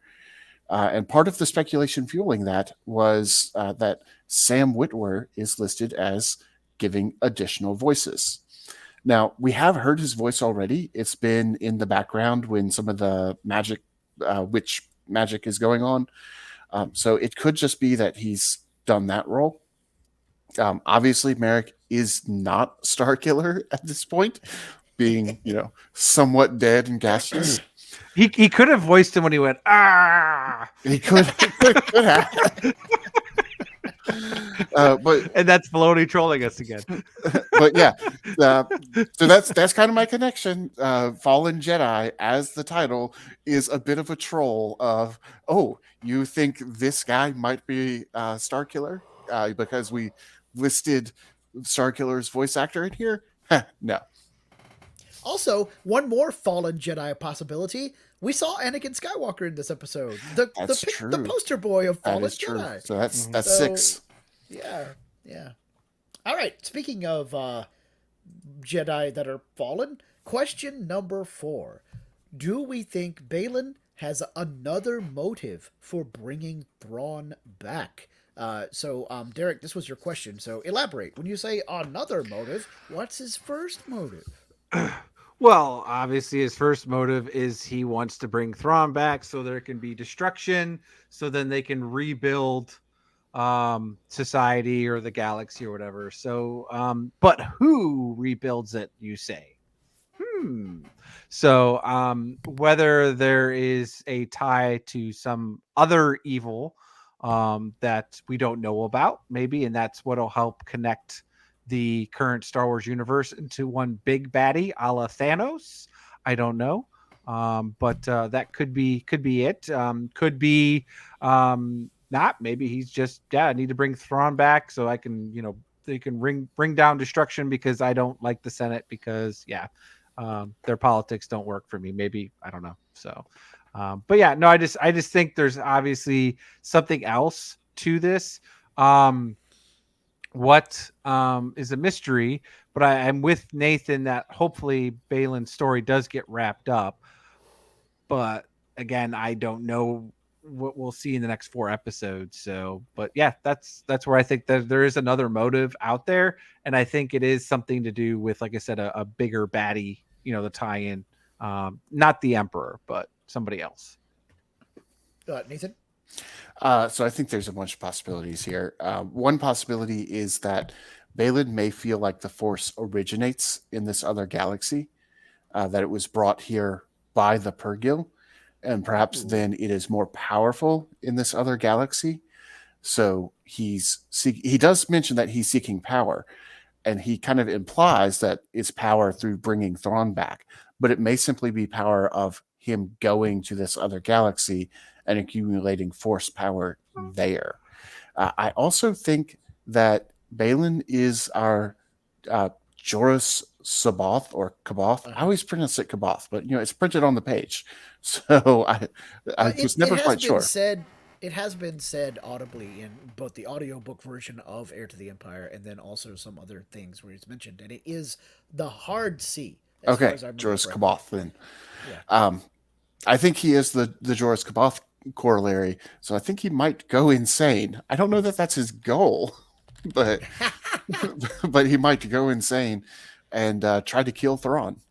And part of the speculation fueling that was that Sam Witwer is listed as giving additional voices. Now, we have heard his voice already. It's been in the background when some of the witch magic is going on. So it could just be that he's done that role. Obviously, Merrick is not Starkiller at this point, being somewhat dead and gaseous. He could have voiced him when he went ah. He could have. And that's Filoni trolling us again. But yeah, so that's kind of my connection. Fallen Jedi as the title is a bit of a troll of, oh, you think this guy might be Starkiller because we listed Starkiller's voice actor in here? No. Also, one more Fallen Jedi possibility. We saw Anakin Skywalker in this episode. The poster boy of Fallen Jedi. So that's 6. Yeah. All right. Speaking of Jedi that are fallen, question number 4. Do we think Baylan has another motive for bringing Thrawn back? So, Derrick, this was your question. So elaborate. When you say another motive, what's his first motive? Well, obviously his first motive is he wants to bring Thrawn back so there can be destruction, so then they can rebuild society or the galaxy or whatever. So, but who rebuilds it, you say? So, whether there is a tie to some other evil that we don't know about, maybe, and that's what'll help connect the current Star Wars universe into one big baddie a la Thanos. I don't know. But that could be it. Could be not. Maybe he's just, I need to bring Thrawn back so I can, they can bring down destruction because I don't like the Senate because their politics don't work for me. Maybe, I don't know. So, but yeah, no, I just think there's obviously something else to this. What is a mystery, but I'm with Nathan that hopefully Baylan's story does get wrapped up. But again, I don't know what we'll see in the next 4 episodes. So, but yeah, that's where I think that there is another motive out there, and I think it is something to do with, like I said, a bigger baddie. The tie-in, not the Emperor, but somebody else. Nathan. So I think there's a bunch of possibilities here. One possibility is that Balin may feel like the Force originates in this other galaxy, that it was brought here by the Purgil, and perhaps Ooh. then it is more powerful in this other galaxy. So he does mention that he's seeking power, and he kind of implies that it's power through bringing Thrawn back, but it may simply be power of him going to this other galaxy and accumulating Force power there. I also think that Balin is our Joruus Saboth or Kaboth. I always pronounce it Kaboth, but it's printed on the page, so I was never quite sure. It has been said audibly in both the audiobook version of Heir to the Empire and then also some other things where it's mentioned, and it is the hard C. As far Okay, as I remember Joruus correctly. Kaboth then. Yeah. I think he is the Joruus Kaboth corollary, so I think he might go insane. I don't know that that's his goal, but but he might go insane and try to kill Thrawn.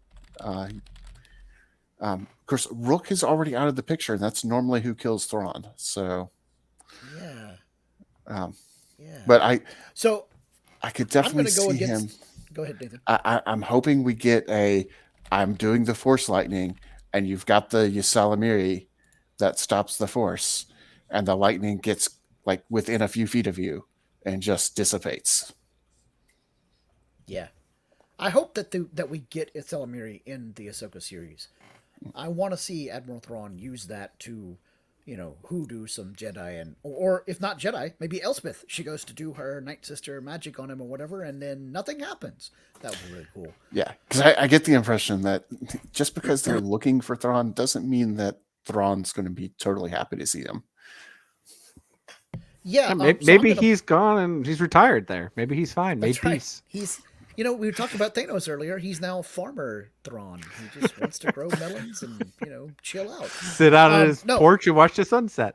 Of course, Rook is already out of the picture, and that's normally who kills Thrawn. So, Yeah. Yeah. but I So could I'm definitely going to go see against. him. Go ahead, Nathan. I'm hoping we get I'm doing the Force lightning, and you've got the Ysalamiri that stops the Force, and the lightning gets like within a few feet of you and just dissipates. Yeah. I hope that we get Ysalamiri in the Ahsoka series. I want to see Admiral Thrawn use that to, hoodoo some Jedi, and or if not Jedi, maybe Elspeth. She goes to do her Night Sister magic on him or whatever, and then nothing happens. That would be really cool. Yeah, because I get the impression that just because they're looking for Thrawn doesn't mean that Thrawn's going to be totally happy to see them. Yeah, maybe he's gone and he's retired there. Maybe he's fine. Made peace. He's, we talked about Thanos earlier. He's now Farmer Thrawn. He just wants to grow melons and chill out, sit out on his porch and watch the sunset.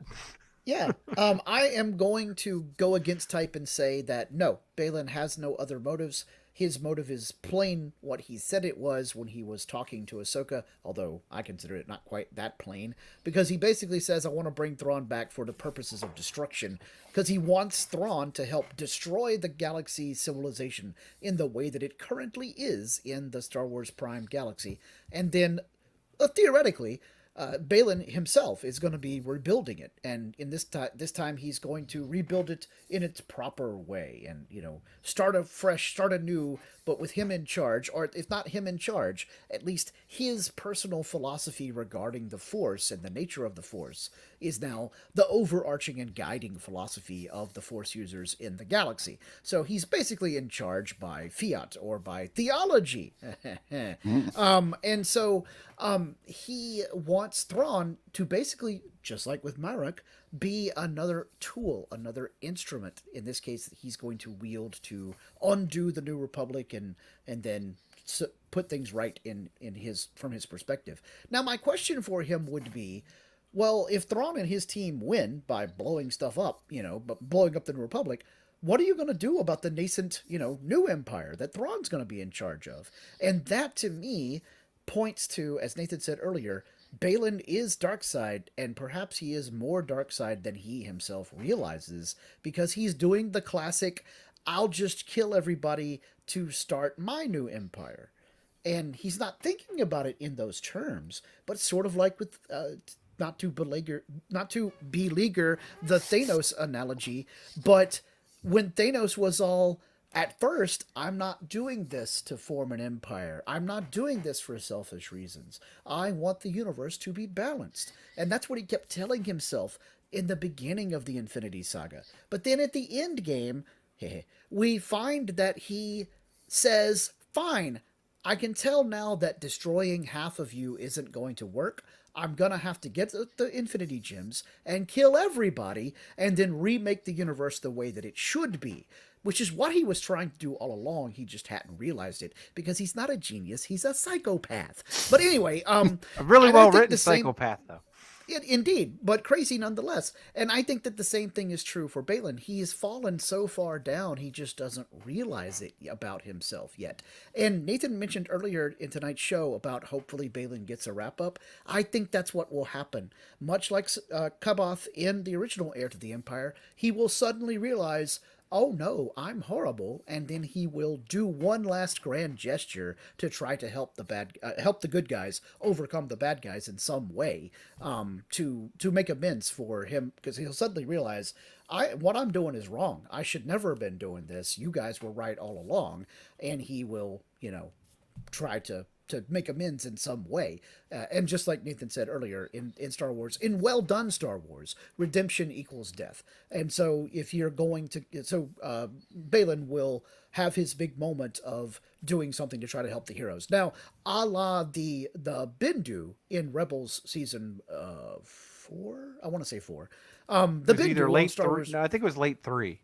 Yeah, I am going to go against type and say that no, Balin has no other motives. His motive is plain what he said it was when he was talking to Ahsoka, although I consider it not quite that plain, because he basically says, I want to bring Thrawn back for the purposes of destruction, because he wants Thrawn to help destroy the galaxy civilization in the way that it currently is in the Star Wars Prime galaxy, and then, theoretically, Balin himself is going to be rebuilding it, and in this time he's going to rebuild it in its proper way, and start afresh, start anew, but with him in charge, or if not him in charge, at least his personal philosophy regarding the Force and the nature of the Force is now the overarching and guiding philosophy of the Force users in the galaxy. So he's basically in charge by fiat or by theology. And so he wants Thrawn to basically, just like with Marek, be another tool, another instrument. In this case, he's going to wield to undo the New Republic and then put things right from his perspective. Now, my question for him would be, well, if Thrawn and his team win by blowing stuff up, but blowing up the New Republic, what are you going to do about the nascent, new empire that Thrawn's going to be in charge of? And that, to me, points to, as Nathan said earlier, Balin is dark side, and perhaps he is more dark side than he himself realizes, because he's doing the classic, I'll just kill everybody to start my new empire. And he's not thinking about it in those terms, but sort of like with, not to beleaguer the Thanos analogy, but when Thanos was all, at first, I'm not doing this to form an empire. I'm not doing this for selfish reasons. I want the universe to be balanced. And that's what he kept telling himself in the beginning of the Infinity Saga. But then at the end game, we find that he says, fine, I can tell now that destroying half of you isn't going to work. I'm going to have to get the Infinity Gems and kill everybody and then remake the universe the way that it should be. Which is what he was trying to do all along. He just hadn't realized it because he's not a genius. He's a psychopath. But anyway, a really well-written psychopath, though. Indeed, but crazy nonetheless. And I think that the same thing is true for Balin. He's fallen so far down, he just doesn't realize it about himself yet. And Nathan mentioned earlier in tonight's show about hopefully Balin gets a wrap-up. I think that's what will happen. Much like Kaboth in the original Heir to the Empire, he will suddenly realize, oh no, I'm horrible, and then he will do one last grand gesture to try to help help the good guys overcome the bad guys in some way, to make amends for him, because he'll suddenly realize what I'm doing is wrong. I should never have been doing this. You guys were right all along, and he will, try to make amends in some way. And just like Nathan said earlier, in Star Wars, in well done Star Wars, redemption equals death. And so if you're going to, Balin will have his big moment of doing something to try to help the heroes. Now, a la the Bendu in Rebels season 4, I want to say 4. The It was either Bendu on late Star three. Wars. No, I think it was late 3.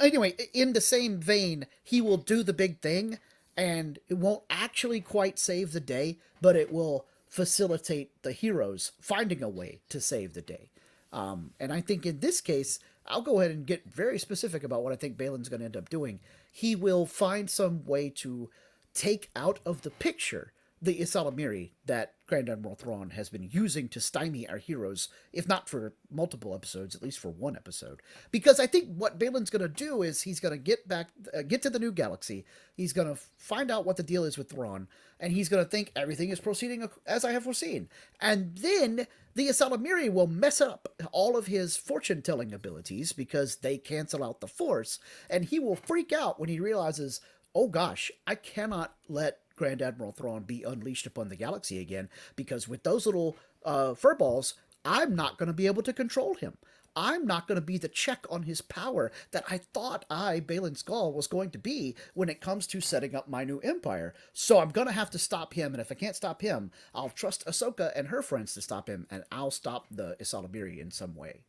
Anyway, in the same vein, he will do the big thing, and it won't actually quite save the day, but it will facilitate the heroes finding a way to save the day. And I think in this case, I'll go ahead and get very specific about what I think Balin's going to end up doing. He will find some way to take out of the picture the Isalamiri that Grand Admiral Thrawn has been using to stymie our heroes, if not for multiple episodes, at least for one episode. Because I think what Balin's going to do is he's going to get to the new galaxy. He's going to find out what the deal is with Thrawn, and he's going to think everything is proceeding as I have foreseen. And then the Isalamiri will mess up all of his fortune-telling abilities because they cancel out the Force, and he will freak out when he realizes, oh gosh, I cannot let Grand Admiral Thrawn be unleashed upon the galaxy again, because with those little furballs, I'm not going to be able to control him. I'm not going to be the check on his power that I thought Balin Skull, was going to be when it comes to setting up my new empire. So I'm going to have to stop him, and if I can't stop him, I'll trust Ahsoka and her friends to stop him, and I'll stop the Isalamiri in some way.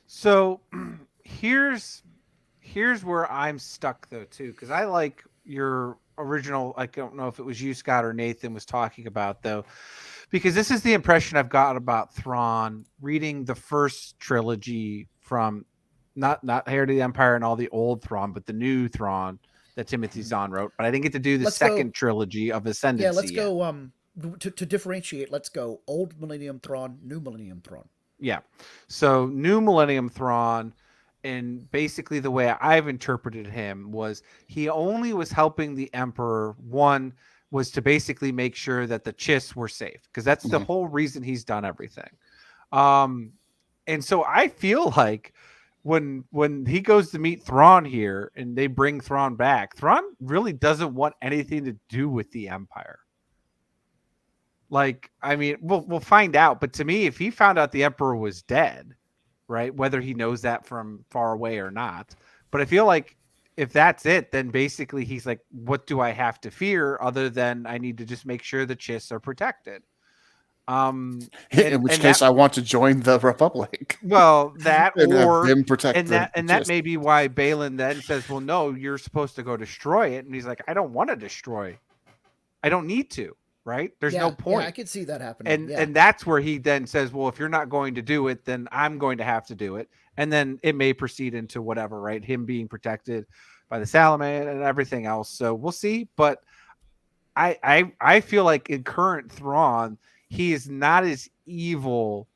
So here's where I'm stuck though too, because I like your original. I don't know if it was you, Scott, or Nathan was talking about though, because this is the impression I've got about Thrawn reading the first trilogy from not Heir to the Empire and all the old Thrawn, but the new Thrawn that Timothy Zahn wrote. But I didn't get to do the second trilogy of Ascendancy. Yeah, let's go. To differentiate, let's go Old Millennium Thrawn, New Millennium Thrawn. Yeah. So New Millennium Thrawn, and basically the way I've interpreted him was he only was helping the Emperor. One was to basically make sure that the Chiss were safe, because that's the whole reason he's done everything. And so I feel like when he goes to meet Thrawn here and they bring Thrawn back, Thrawn really doesn't want anything to do with the Empire. Like, I mean, we'll find out. But to me, if he found out the Emperor was dead, right, whether he knows that from far away or not, but I feel like if that's it, then basically he's like, what do I have to fear other than I need to just make sure the Chiss are protected? In which case, I want to join the Republic. Well, that and or have them protect and the that Chiss. may be why Balin then says, well, no, you're supposed to go destroy it. And he's like, I don't want to destroy. I don't need to. Right? There's no point. Yeah, I could see that happening. And that's where he then says, well, if you're not going to do it, then I'm going to have to do it. And then it may proceed into whatever, right? Him being protected by the Salaman and everything else. So we'll see. But I feel like in current Thrawn, he is not as evil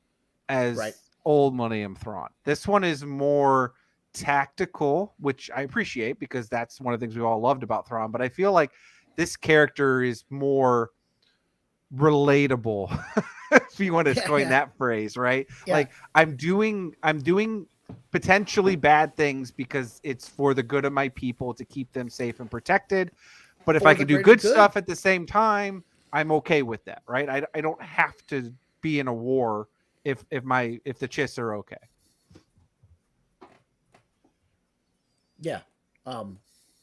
as Old Millennium Thrawn. This one is more tactical, which I appreciate because that's one of the things we all loved about Thrawn. But I feel like this character is more relatable, if you want to coin that phrase, right? Like I'm doing potentially bad things because it's for the good of my people to keep them safe and protected. But if I can do good stuff at the same time, I'm okay with that, right? I don't have to be in a war if the Chiss are okay. Yeah. And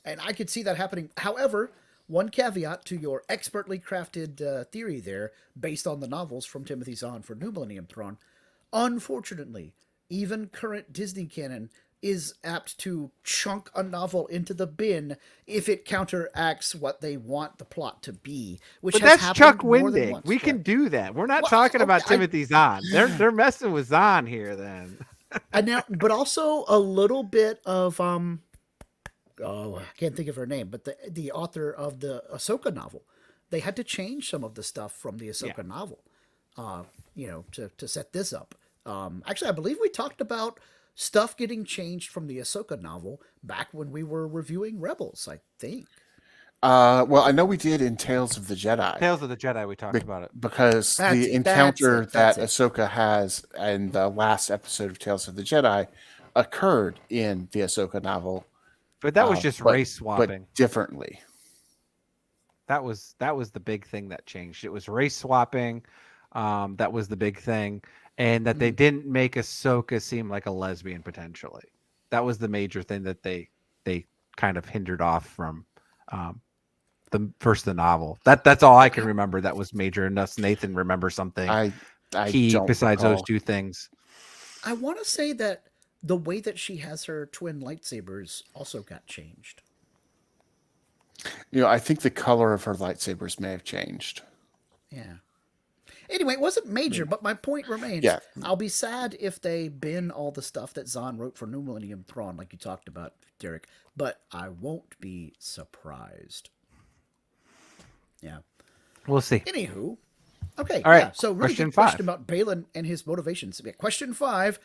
I could see that happening. However, one caveat to your expertly crafted theory there, based on the novels from Timothy Zahn for New Millennium Thrawn, unfortunately, even current Disney canon is apt to chunk a novel into the bin if it counteracts what they want the plot to be. But that's Chuck Wendig. We can do that. We're not talking about Timothy Zahn. They're messing with Zahn here then. And now, but also a little bit of I can't think of her name, but the author of the Ahsoka novel, they had to change some of the stuff from the Ahsoka novel, to set this up. Actually, I believe we talked about stuff getting changed from the Ahsoka novel back when we were reviewing Rebels, I think. Well, I know we did in Tales of the Jedi. Tales of the Jedi, we talked about it. Because That's the it. That's encounter it. That's that it. Ahsoka has in the last episode of Tales of the Jedi occurred in the Ahsoka novel, But that was just but race swapping. differently. That was the big thing that changed. It was race swapping. That was the big thing, and that they didn't make Ahsoka seem like a lesbian potentially. That was the major thing that they kind of hindered off from the novel. That's all I can remember. That was major, unless Nathan remembers something I key don't besides recall. those two things. I want to say that the way that she has her twin lightsabers also got changed. You know, I think the color of her lightsabers may have changed. Yeah. Anyway, it wasn't major, but my point remains. Yeah. I'll be sad if they bin all the stuff that Zahn wrote for New Millennium Thrawn, like you talked about, Derrick, but I won't be surprised. Yeah. We'll see. Anywho, okay. All right, Yeah, so really question good question 5. about Balin and his motivations. Yeah, question 5.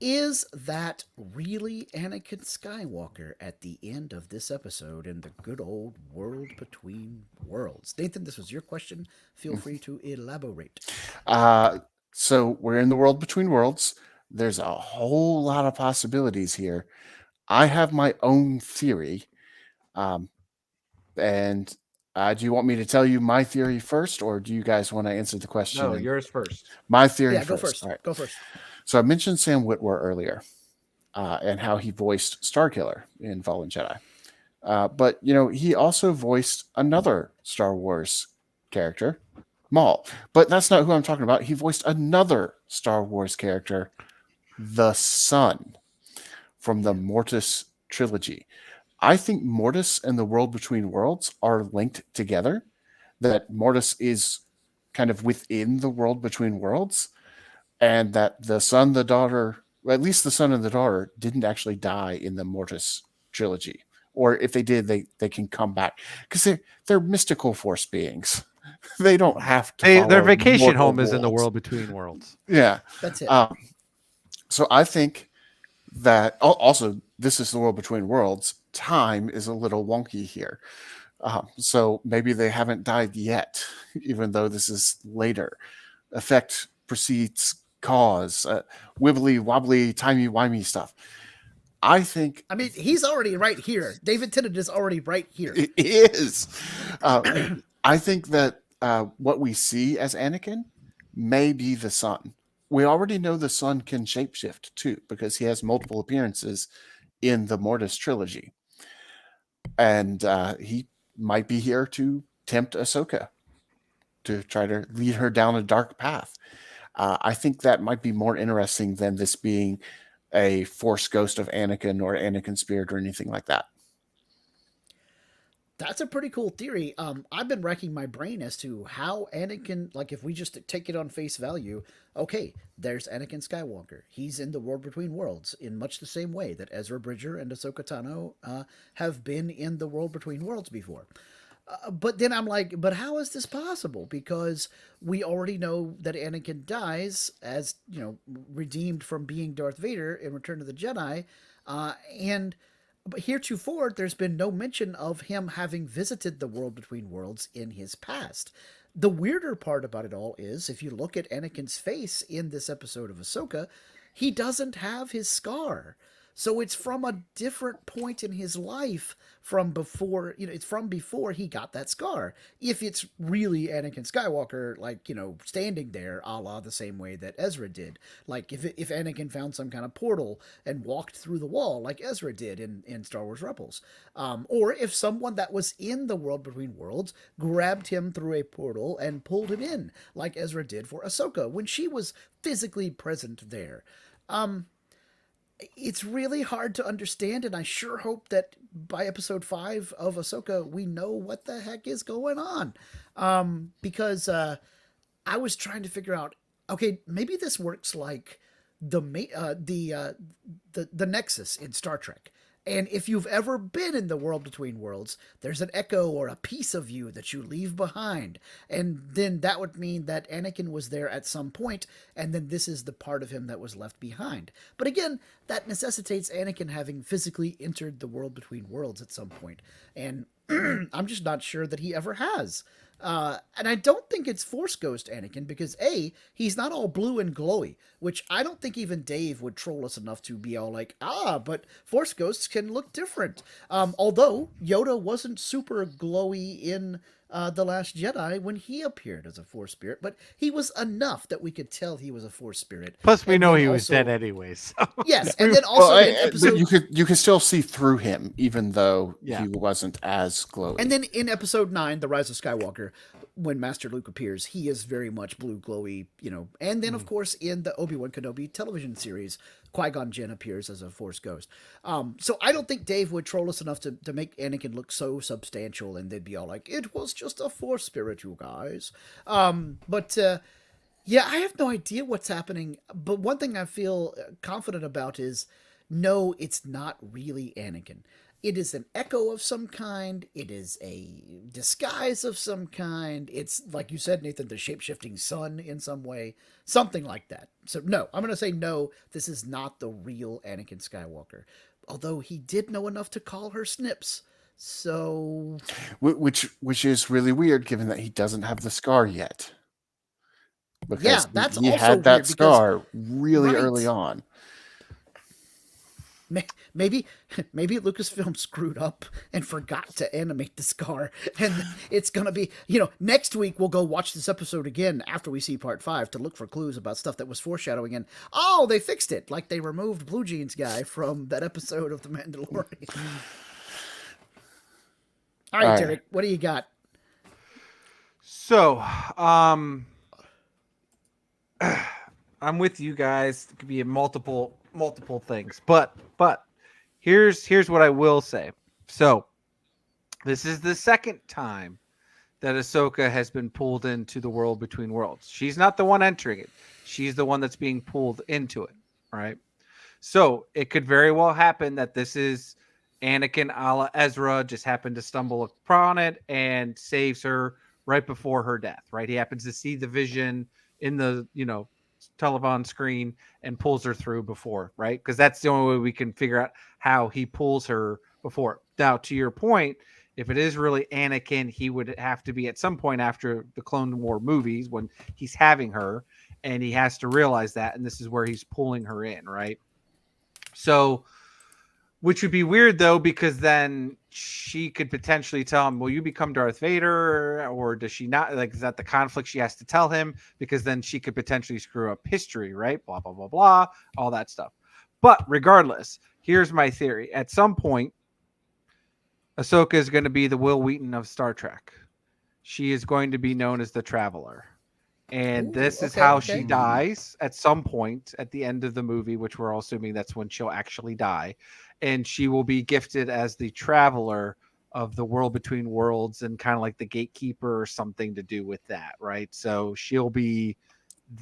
Is that really Anakin Skywalker at the end of this episode in the good old world between worlds? Nathan, this was your question. Feel free to elaborate. So we're in the world between worlds. There's a whole lot of possibilities here. I have my own theory. And do you want me to tell you my theory first, or do you guys want to answer the question? No, yours first. My theory Yeah, first. go first. All right. Go first. So I mentioned Sam Witwer earlier, and how he voiced Starkiller in Fallen Jedi. But you know, he also voiced another Star Wars character, Maul. But that's not who I'm talking about. He voiced another Star Wars character, the Son, from the Mortis trilogy. I think Mortis and the World Between Worlds are linked together. That Mortis is kind of within the World Between Worlds, and that the son, the daughter, well, at least the son and the daughter, didn't actually die in the Mortis trilogy. Or if they did, they can come back because they're mystical force beings. They don't have to. Their follow vacation mortal home is in the rules. world between worlds. Yeah, That's it. so I think that also this is the world between worlds. Time is a little wonky here. So maybe they haven't died yet, even though this is later. Effect precedes cause, wibbly wobbly, timey wimey stuff. I think I mean, he's already right here. David Tennant is already right here. it is. I think that what we see as Anakin may be the Son. We already know the Son can shapeshift too, because he has multiple appearances in the Mortis trilogy. And he might be here to tempt Ahsoka, to try to lead her down a dark path. I think that might be more interesting than this being a Force ghost of Anakin or Anakin spirit or anything like that. That's a pretty cool theory. I've been racking my brain as to how Anakin, like if we just take it on face value, okay, there's Anakin Skywalker. He's in the world between worlds in much the same way that Ezra Bridger and Ahsoka Tano have been in the world between worlds before. But then I'm like, but how is this possible? Because we already know that Anakin dies as, you know, redeemed from being Darth Vader in Return of the Jedi. But heretofore, there's been no mention of him having visited the world between worlds in his past. The weirder part about it all is, if you look at Anakin's face in this episode of Ahsoka, he doesn't have his scar. So it's from a different point in his life from before, you know, it's from before he got that scar. If it's really Anakin Skywalker, like, you know, standing there a la the same way that Ezra did. Like if Anakin found some kind of portal and walked through the wall like Ezra did in Star Wars Rebels. Or if someone that was in the world between worlds grabbed him through a portal and pulled him in like Ezra did for Ahsoka when she was physically present there. It's really hard to understand, and I sure hope that by episode 5 of Ahsoka, we know what the heck is going on. Because I was trying to figure out, okay, maybe this works like the Nexus in Star Trek. And if you've ever been in the world between worlds, there's an echo or a piece of you that you leave behind. And then that would mean that Anakin was there at some point, and then this is the part of him that was left behind. But again, that necessitates Anakin having physically entered the world between worlds at some point. And I'm just not sure that he ever has. And I don't think it's Force Ghost Anakin because A, he's not all blue and glowy, which I don't think even Dave would troll us enough to be all like, but Force Ghosts can look different. Although Yoda wasn't super glowy in The Last Jedi when he appeared as a Force spirit, but he was enough that we could tell he was a Force spirit. Plus, we And know then he was also- dead anyways. So. Yes, and then also in Well, episode... you could still see through him, even though Yeah. he wasn't as glowy. And then in episode 9, The Rise of Skywalker, when Master Luke appears, he is very much blue glowy, And then, of course, in the Obi-Wan Kenobi television series, Qui-Gon Jinn appears as a Force ghost. So I don't think Dave would troll us enough to make Anakin look so substantial, and they'd be all like, it was just a Force spirit, you guys. Yeah, I have no idea what's happening, but one thing I feel confident about is, no, it's not really Anakin. It is an echo of some kind. It is a disguise of some kind. It's, like you said, Nathan, the shape-shifting sun in some way. Something like that. So, no, I'm going to say no, this is not the real Anakin Skywalker. Although he did know enough to call her Snips. So... Which is really weird, given that he doesn't have the scar yet. Because Yeah, that's he also had that weird because- scar really Right. early on. Maybe Lucasfilm screwed up and forgot to animate the scar, and it's gonna be, next week we'll go watch this episode again after we see part 5 to look for clues about stuff that was foreshadowing, and they fixed it, like they removed Blue Jeans guy from that episode of The Mandalorian. All right, Derrick, what do you got? So, I'm with you guys. It could be multiple things, but here's what I will say. So, this is the second time that Ahsoka has been pulled into the world between worlds. She's not the one entering it. She's the one that's being pulled into it, right? So, it could very well happen that this is Anakin a la Ezra just happened to stumble upon it and saves her right before her death, right? He happens to see the vision in the, telephone screen and pulls her through before, right? Because that's the only way we can figure out how he pulls her before. Now, to your point, if it is really Anakin, he would have to be at some point after the Clone War movies when he's having her, and he has to realize that, and this is where he's pulling her in, right? So, which would be weird though, because then she could potentially tell him, will you become Darth Vader? Or does she not? Like, is that the conflict she has to tell him? Because then she could potentially screw up history, right? Blah, blah, blah, blah, all that stuff. But regardless, here's my theory. At some point, Ahsoka is going to be the Will Wheaton of Star Trek. She is going to be known as the Traveler. And this is how she dies at some point at the end of the movie, which we're all assuming that's when she'll actually die. And she will be gifted as the Traveler of the world between worlds and kind of like the gatekeeper or something to do with that, right? So she'll be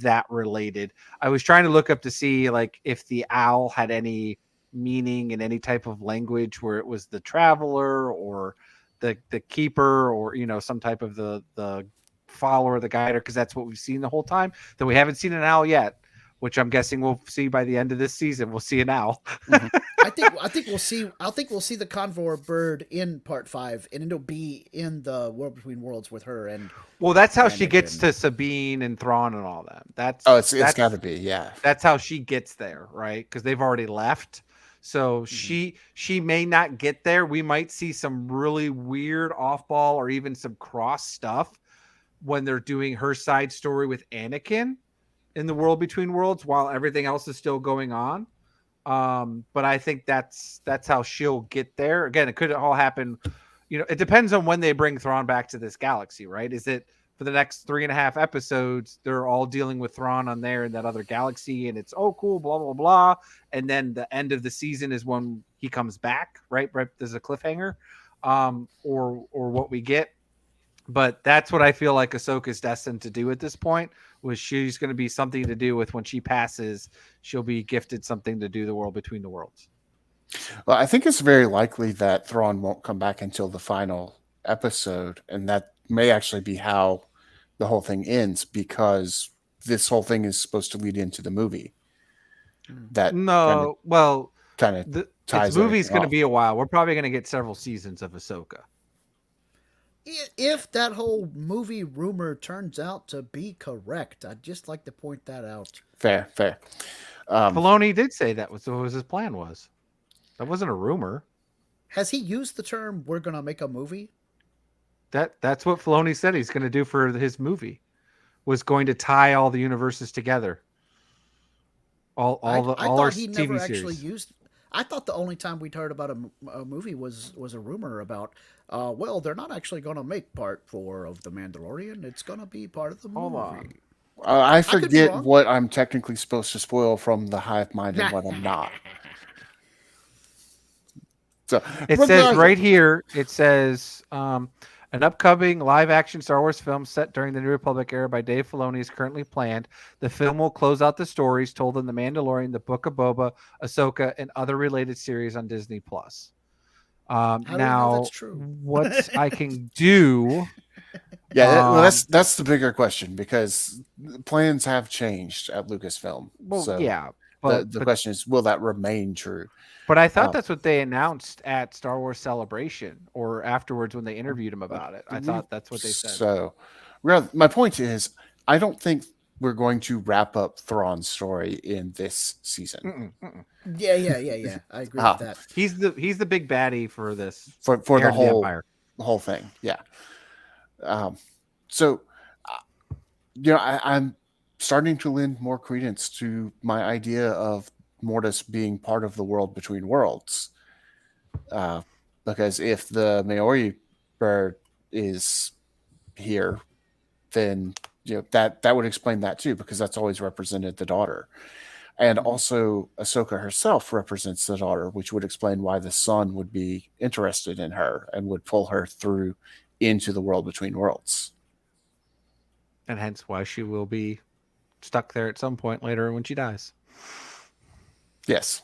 that related. I was trying to look up to see like if the owl had any meaning in any type of language where it was the Traveler or the keeper or, some type of the follower, the guider, because that's what we've seen the whole time. Though we haven't seen an owl yet, which I'm guessing we'll see by the end of this season. We'll see an owl. Mm-hmm. I think we'll see the convor bird in part 5, and it'll be in the world between worlds with her. And well, that's how she gets to Sabine and Thrawn and all that. It's got to be, yeah. That's how she gets there, right? Because they've already left. So she may not get there. We might see some really weird off-ball or even some cross stuff when they're doing her side story with Anakin in the world between worlds while everything else is still going on. But I think that's how she'll get there. Again, it could all happen. It depends on when they bring Thrawn back to this galaxy, right? Is it for the next 3.5 episodes, they're all dealing with Thrawn on there in that other galaxy, and it's, oh, cool, blah, blah, blah. And then the end of the season is when he comes back, right? There's a cliffhanger, or what we get. But that's what I feel like Ahsoka is destined to do at this point, was she's going to be something to do with when she passes, she'll be gifted something to do the world between the worlds. Well, I think it's very likely that Thrawn won't come back until the final episode, and that may actually be how the whole thing ends, because this whole thing is supposed to lead into the movie. That No, well, kind of ties its movie's everything going to off. be a while. We're probably going to get several seasons of Ahsoka. If that whole movie rumor turns out to be correct, I'd just like to point that out. Fair. Filoni did say that was what his plan was. That wasn't a rumor. Has he used the term "we're gonna make a movie"? That's what Filoni said he's going to do for his movie. Was going to tie all the universes together. All our TV series. I thought the only time we'd heard about a movie was a rumor about, well, they're not actually going to make part 4 of The Mandalorian. It's going to be part of the movie. Hold on. I forget what I'm technically supposed to spoil from the hive mind and what I'm not. So it says right here, it says an upcoming live-action Star Wars film set during the New Republic era by Dave Filoni is currently planned. The film will close out the stories told in The Mandalorian, The Book of Boba, Ahsoka, and other related series on Disney+. How do you know that's true? What I can do... Yeah, well, that's the bigger question, because plans have changed at Lucasfilm. Well, so yeah. The question is, will that remain true? But I thought that's what they announced at Star Wars Celebration, or afterwards when they interviewed him about it. I thought that's what they said. So, my point is, I don't think we're going to wrap up Thrawn's story in this season. Yeah. I agree with that. He's the big baddie for this for the whole thing. Yeah. So, I'm starting to lend more credence to my idea of Mortis being part of the world between worlds. Because if the Maori bird is here, then that would explain that too, because that's always represented the daughter. And also Ahsoka herself represents the daughter, which would explain why the son would be interested in her and would pull her through into the world between worlds. And hence why she will be stuck there at some point later when she dies. Yes.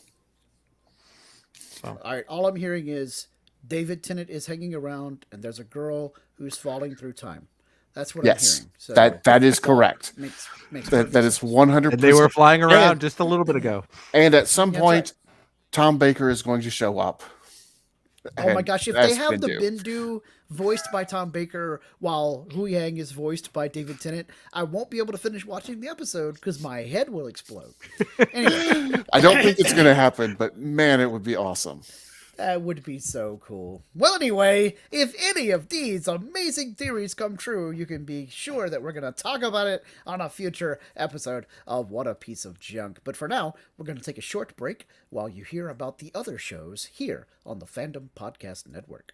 So. All right. All I'm hearing is David Tennant is hanging around, and there's a girl who's falling through time. That's what I'm hearing. So that is correct. Makes that is 100%. And they were flying around just a little bit ago. And at some point, Tom Baker is going to show up. Oh my gosh! If they have the Bendu voiced by Tom Baker while Hui Yang is voiced by David Tennant, I won't be able to finish watching the episode because my head will explode. Anyway, I don't think it's going to happen, but man, it would be awesome. That would be so cool. Well, anyway, if any of these amazing theories come true, you can be sure that we're going to talk about it on a future episode of What a Piece of Junk. But for now, we're going to take a short break while you hear about the other shows here on the Fandom Podcast Network.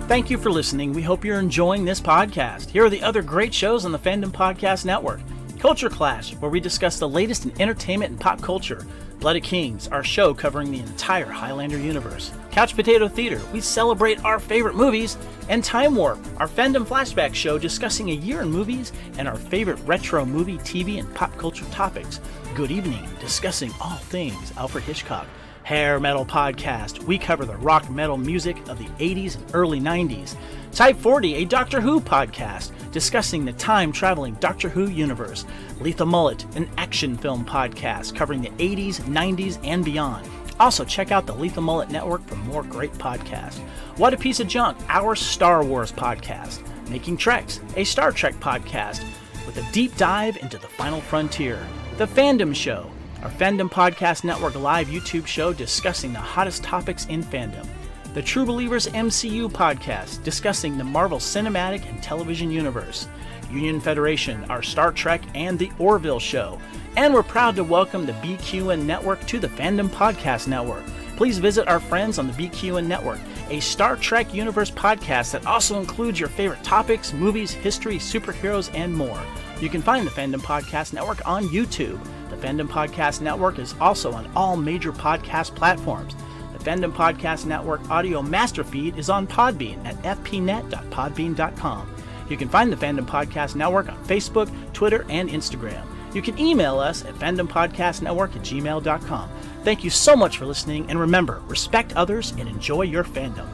Thank you for listening. We hope you're enjoying this podcast. Here are the other great shows on the Fandom Podcast Network. Culture Clash, where we discuss the latest in entertainment and pop culture. Blooded Kings, our show covering the entire Highlander universe. Couch Potato Theater, we celebrate our favorite movies. And Time Warp, our fandom flashback show discussing a year in movies and our favorite retro movie, TV, and pop culture topics. Good Evening, discussing all things Alfred Hitchcock. Hair Metal Podcast, we cover the rock metal music of the 80s and early 90s. Type 40, a Doctor Who podcast, discussing the time-traveling Doctor Who universe. Lethal Mullet, an action film podcast covering the 80s, 90s, and beyond. Also, check out the Lethal Mullet Network for more great podcasts. What a Piece of Junk, our Star Wars podcast. Making Treks, a Star Trek podcast with a deep dive into the final frontier. The Fandom Show, our Fandom Podcast Network live YouTube show discussing the hottest topics in fandom. The True Believers MCU podcast, discussing the Marvel Cinematic and Television Universe. Union Federation, our Star Trek and the Orville Show. And we're proud to welcome the BQN Network to the Fandom Podcast Network. Please visit our friends on the BQN Network, a Star Trek Universe podcast that also includes your favorite topics, movies, history, superheroes, and more. You can find the Fandom Podcast Network on YouTube. The Fandom Podcast Network is also on all major podcast platforms. The Fandom Podcast Network audio master feed is on Podbean at fpnet.podbean.com. You can find the Fandom Podcast Network on Facebook, Twitter, and Instagram. You can email us at fandompodcastnetwork@gmail.com. Thank you so much for listening, and remember, respect others and enjoy your fandom.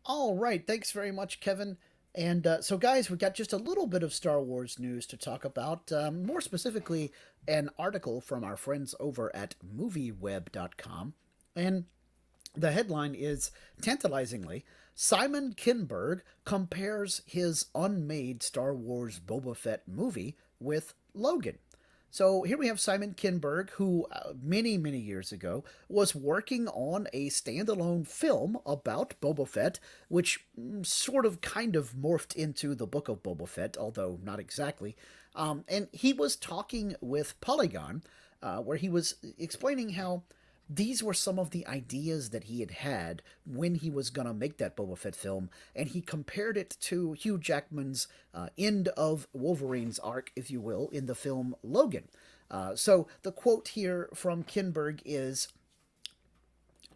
All right, thanks very much, Kevin. And so, guys, we got just a little bit of Star Wars news to talk about. More specifically, an article from our friends over at movieweb.com. And the headline is, tantalizingly, Simon Kinberg compares his unmade Star Wars Boba Fett movie with Logan. So here we have Simon Kinberg, who many, many years ago was working on a standalone film about Boba Fett, which sort of kind of morphed into the Book of Boba Fett, although not exactly. And he was talking with Polygon, where he was explaining how these were some of the ideas that he had when he was going to make that Boba Fett film, and he compared it to Hugh Jackman's end of Wolverine's arc, if you will, in the film Logan. So the quote here from Kinberg is,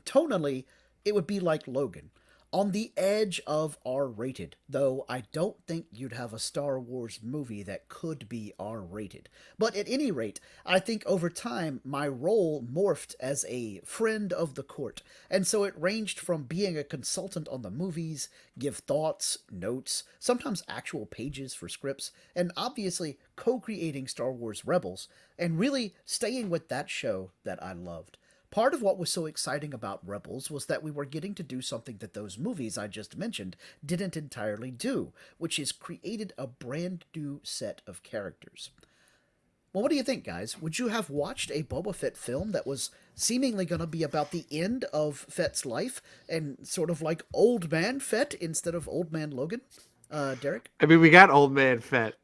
tonally, it would be like Logan, on the edge of R-rated, though I don't think you'd have a Star Wars movie that could be R-rated. But at any rate, I think over time my role morphed as a friend of the court, and so it ranged from being a consultant on the movies, give thoughts, notes, sometimes actual pages for scripts, and obviously co-creating Star Wars Rebels, and really staying with that show that I loved. Part of what was so exciting about Rebels was that we were getting to do something that those movies I just mentioned didn't entirely do, which is created a brand new set of characters. Well, what do you think, guys? Would you have watched a Boba Fett film that was seemingly going to be about the end of Fett's life and sort of like Old Man Fett instead of Old Man Logan? Derrick? I mean, we got Old Man Fett.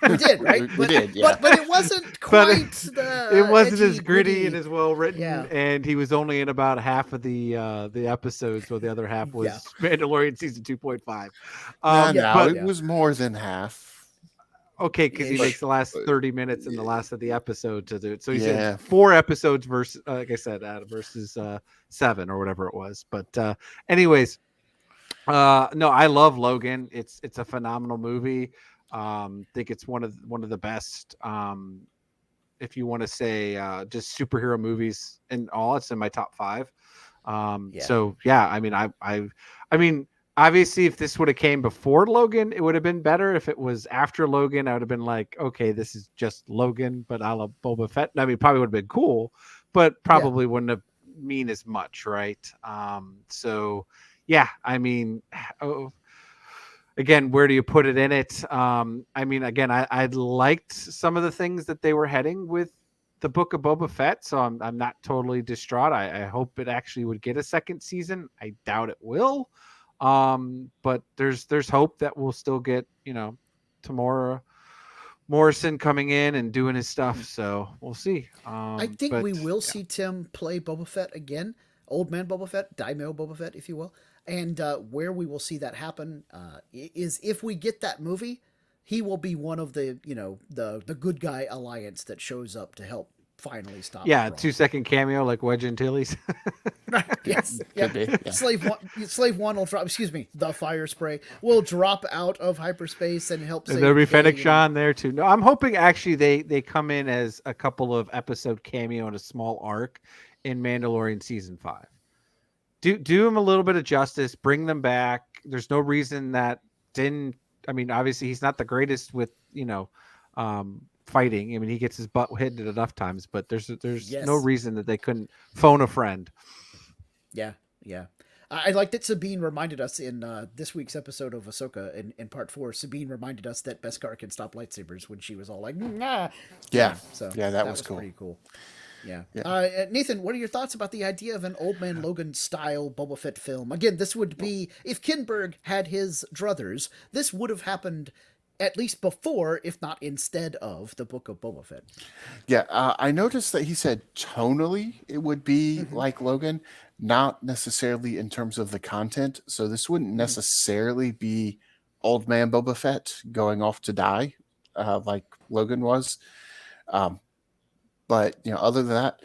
We did, right? We did, yeah. But it wasn't quite the it wasn't edgy, as gritty and as well written, Yeah. and he was only in about half of the episodes, while the other half was Yeah. Mandalorian season 2.5. But But it was more than half. okay, because he Ish. makes the last 30 minutes in the last of the episode to do it. So he's Yeah. in 4 episodes versus, like I said, versus 7 or whatever it was. But anyways, no, I love Logan. It's a phenomenal movie. Think it's one of the best. If you want to say just superhero movies in all, it's in my top 5. Yeah. So yeah, I mean, I mean, obviously, if this would have came before Logan, it would have been better. If it was after Logan, I would have been like, okay, this is just Logan, but I love Boba Fett. I mean, probably would have been cool, but probably wouldn't have mean as much, right? So yeah, I mean, again, where do you put it in it? I mean, again, I liked some of the things that they were heading with the Book of Boba Fett, so I'm not totally distraught. I hope it actually would get a second season. I doubt it will, but there's hope that we'll still get, Tamora Morrison coming in and doing his stuff. So we'll see. I think we will see Tim play Boba Fett again, Old Man Boba Fett, Daimyo Boba Fett, if you will. And where we will see that happen is if we get that movie, he will be one of the, the good guy alliance that shows up to help finally stop. Yeah, Thrawn. 2-second cameo like Wedge Antilles. Right. Yes. Yeah. be, yeah. Slave one will drop. Excuse me. The fire spray will drop out of hyperspace and help. And save there'll be the day, Fennec Shand there too. No, I'm hoping actually they come in as a couple of episode cameo and a small arc in Mandalorian season 5. Do him a little bit of justice. Bring them back. There's no reason that didn't. I mean, obviously he's not the greatest with fighting. I mean, he gets his butt hit enough times, but there's no reason that they couldn't phone a friend. Yeah. I like that Sabine reminded us in this week's episode of Ahsoka in part 4. Sabine reminded us that Beskar can stop lightsabers when she was all like, nah. Yeah. So that was cool. Pretty cool. Yeah. Nathan, what are your thoughts about the idea of an Old Man Logan style Boba Fett film? Again, this would be, if Kinberg had his druthers, this would have happened at least before, if not instead of, the Book of Boba Fett. Yeah, I noticed that he said tonally it would be like Logan, not necessarily in terms of the content. So this wouldn't necessarily be Old Man Boba Fett going off to die like Logan was. But, other than that,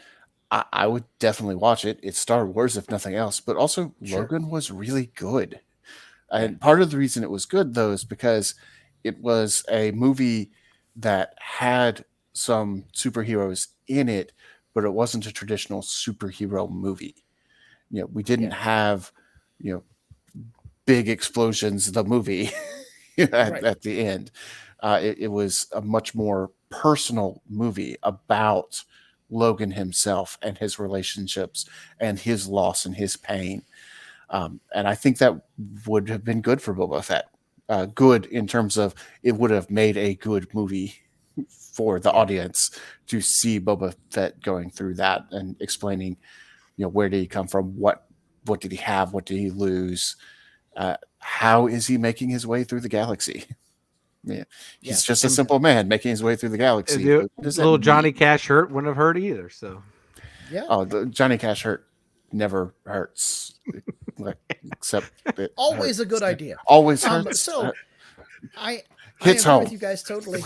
I would definitely watch it. It's Star Wars, if nothing else. But also, Logan was really good. And part of the reason it was good, though, is because it was a movie that had some superheroes in it, but it wasn't a traditional superhero movie. We didn't have, big explosions, the movie at the end. It was a much more personal movie about Logan himself and his relationships and his loss and his pain. And I think that would have been good for Boba Fett. Good in terms of it would have made a good movie for the audience to see Boba Fett going through that and explaining, where did he come from? What did he have? What did he lose? How is he making his way through the galaxy? He's just a simple man making his way through the galaxy. Little Johnny Cash hurt wouldn't have hurt either. So, the Johnny Cash hurt never hurts, except always hurts. A good idea. Always hurts. I hits agree home with you guys totally.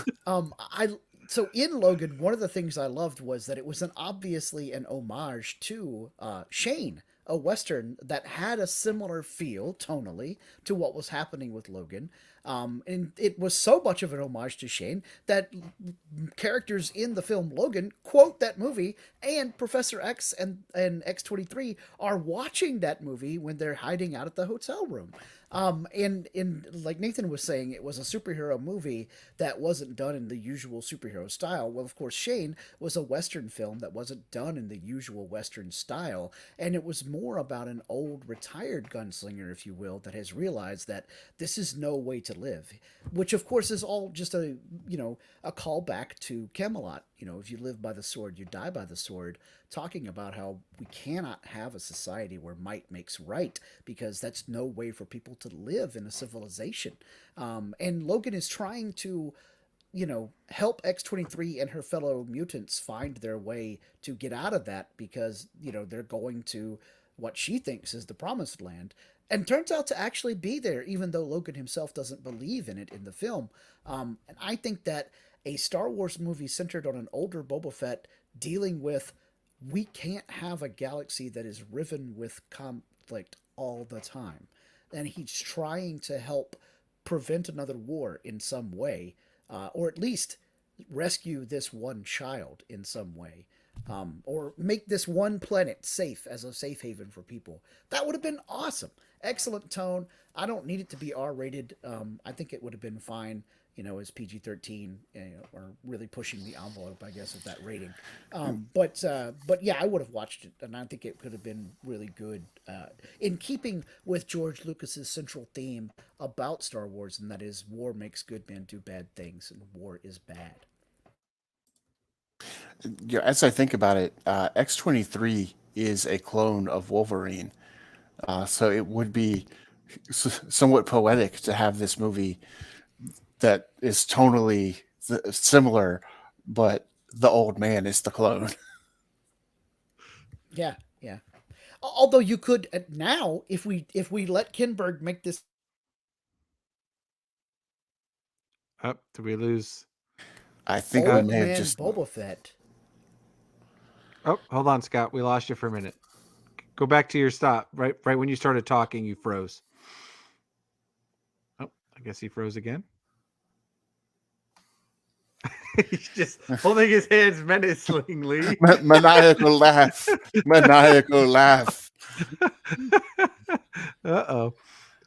So in Logan, one of the things I loved was that it was obviously an homage to Shane, a Western that had a similar feel tonally to what was happening with Logan. And it was so much of an homage to Shane that characters in the film Logan quote that movie, and Professor X and X-23 are watching that movie when they're hiding out at the hotel room. And like Nathan was saying, it was a superhero movie that wasn't done in the usual superhero style. Well, of course, Shane was a Western film that wasn't done in the usual Western style, and it was more about an old retired gunslinger, if you will, that has realized that this is no way to live, which of course is all just a callback to Camelot. If you live by the sword, you die by the sword, talking about how we cannot have a society where might makes right, because that's no way for people to live in a civilization. And Logan is trying to, help X-23 and her fellow mutants find their way to get out of that, because, they're going to what she thinks is the promised land, and turns out to actually be there, even though Logan himself doesn't believe in it in the film. And I think that a Star Wars movie centered on an older Boba Fett dealing with, we can't have a galaxy that is riven with conflict all the time. And he's trying to help prevent another war in some way, or at least rescue this one child in some way, or make this one planet safe as a safe haven for people. That would have been awesome. Excellent tone. I don't need it to be R-rated. I think it would have been fine, as PG-13, or really pushing the envelope, I guess, of that rating. But yeah, I would have watched it, and I think it could have been really good, in keeping with George Lucas's central theme about Star Wars, and that is war makes good men do bad things, and war is bad. As I think about it, X-23 is a clone of Wolverine. So it would be somewhat poetic to have this movie that is tonally similar, but the old man is the clone. Yeah. Although you could now, if we let Kinberg make this. Did we lose? I think old we may man have just Boba Fett. Oh, hold on, Scott. We lost you for a minute. Go back to your stop. Right when you started talking, you froze. Oh, I guess he froze again. He's just holding his hands menacingly. maniacal laugh. Maniacal laugh. Uh-oh.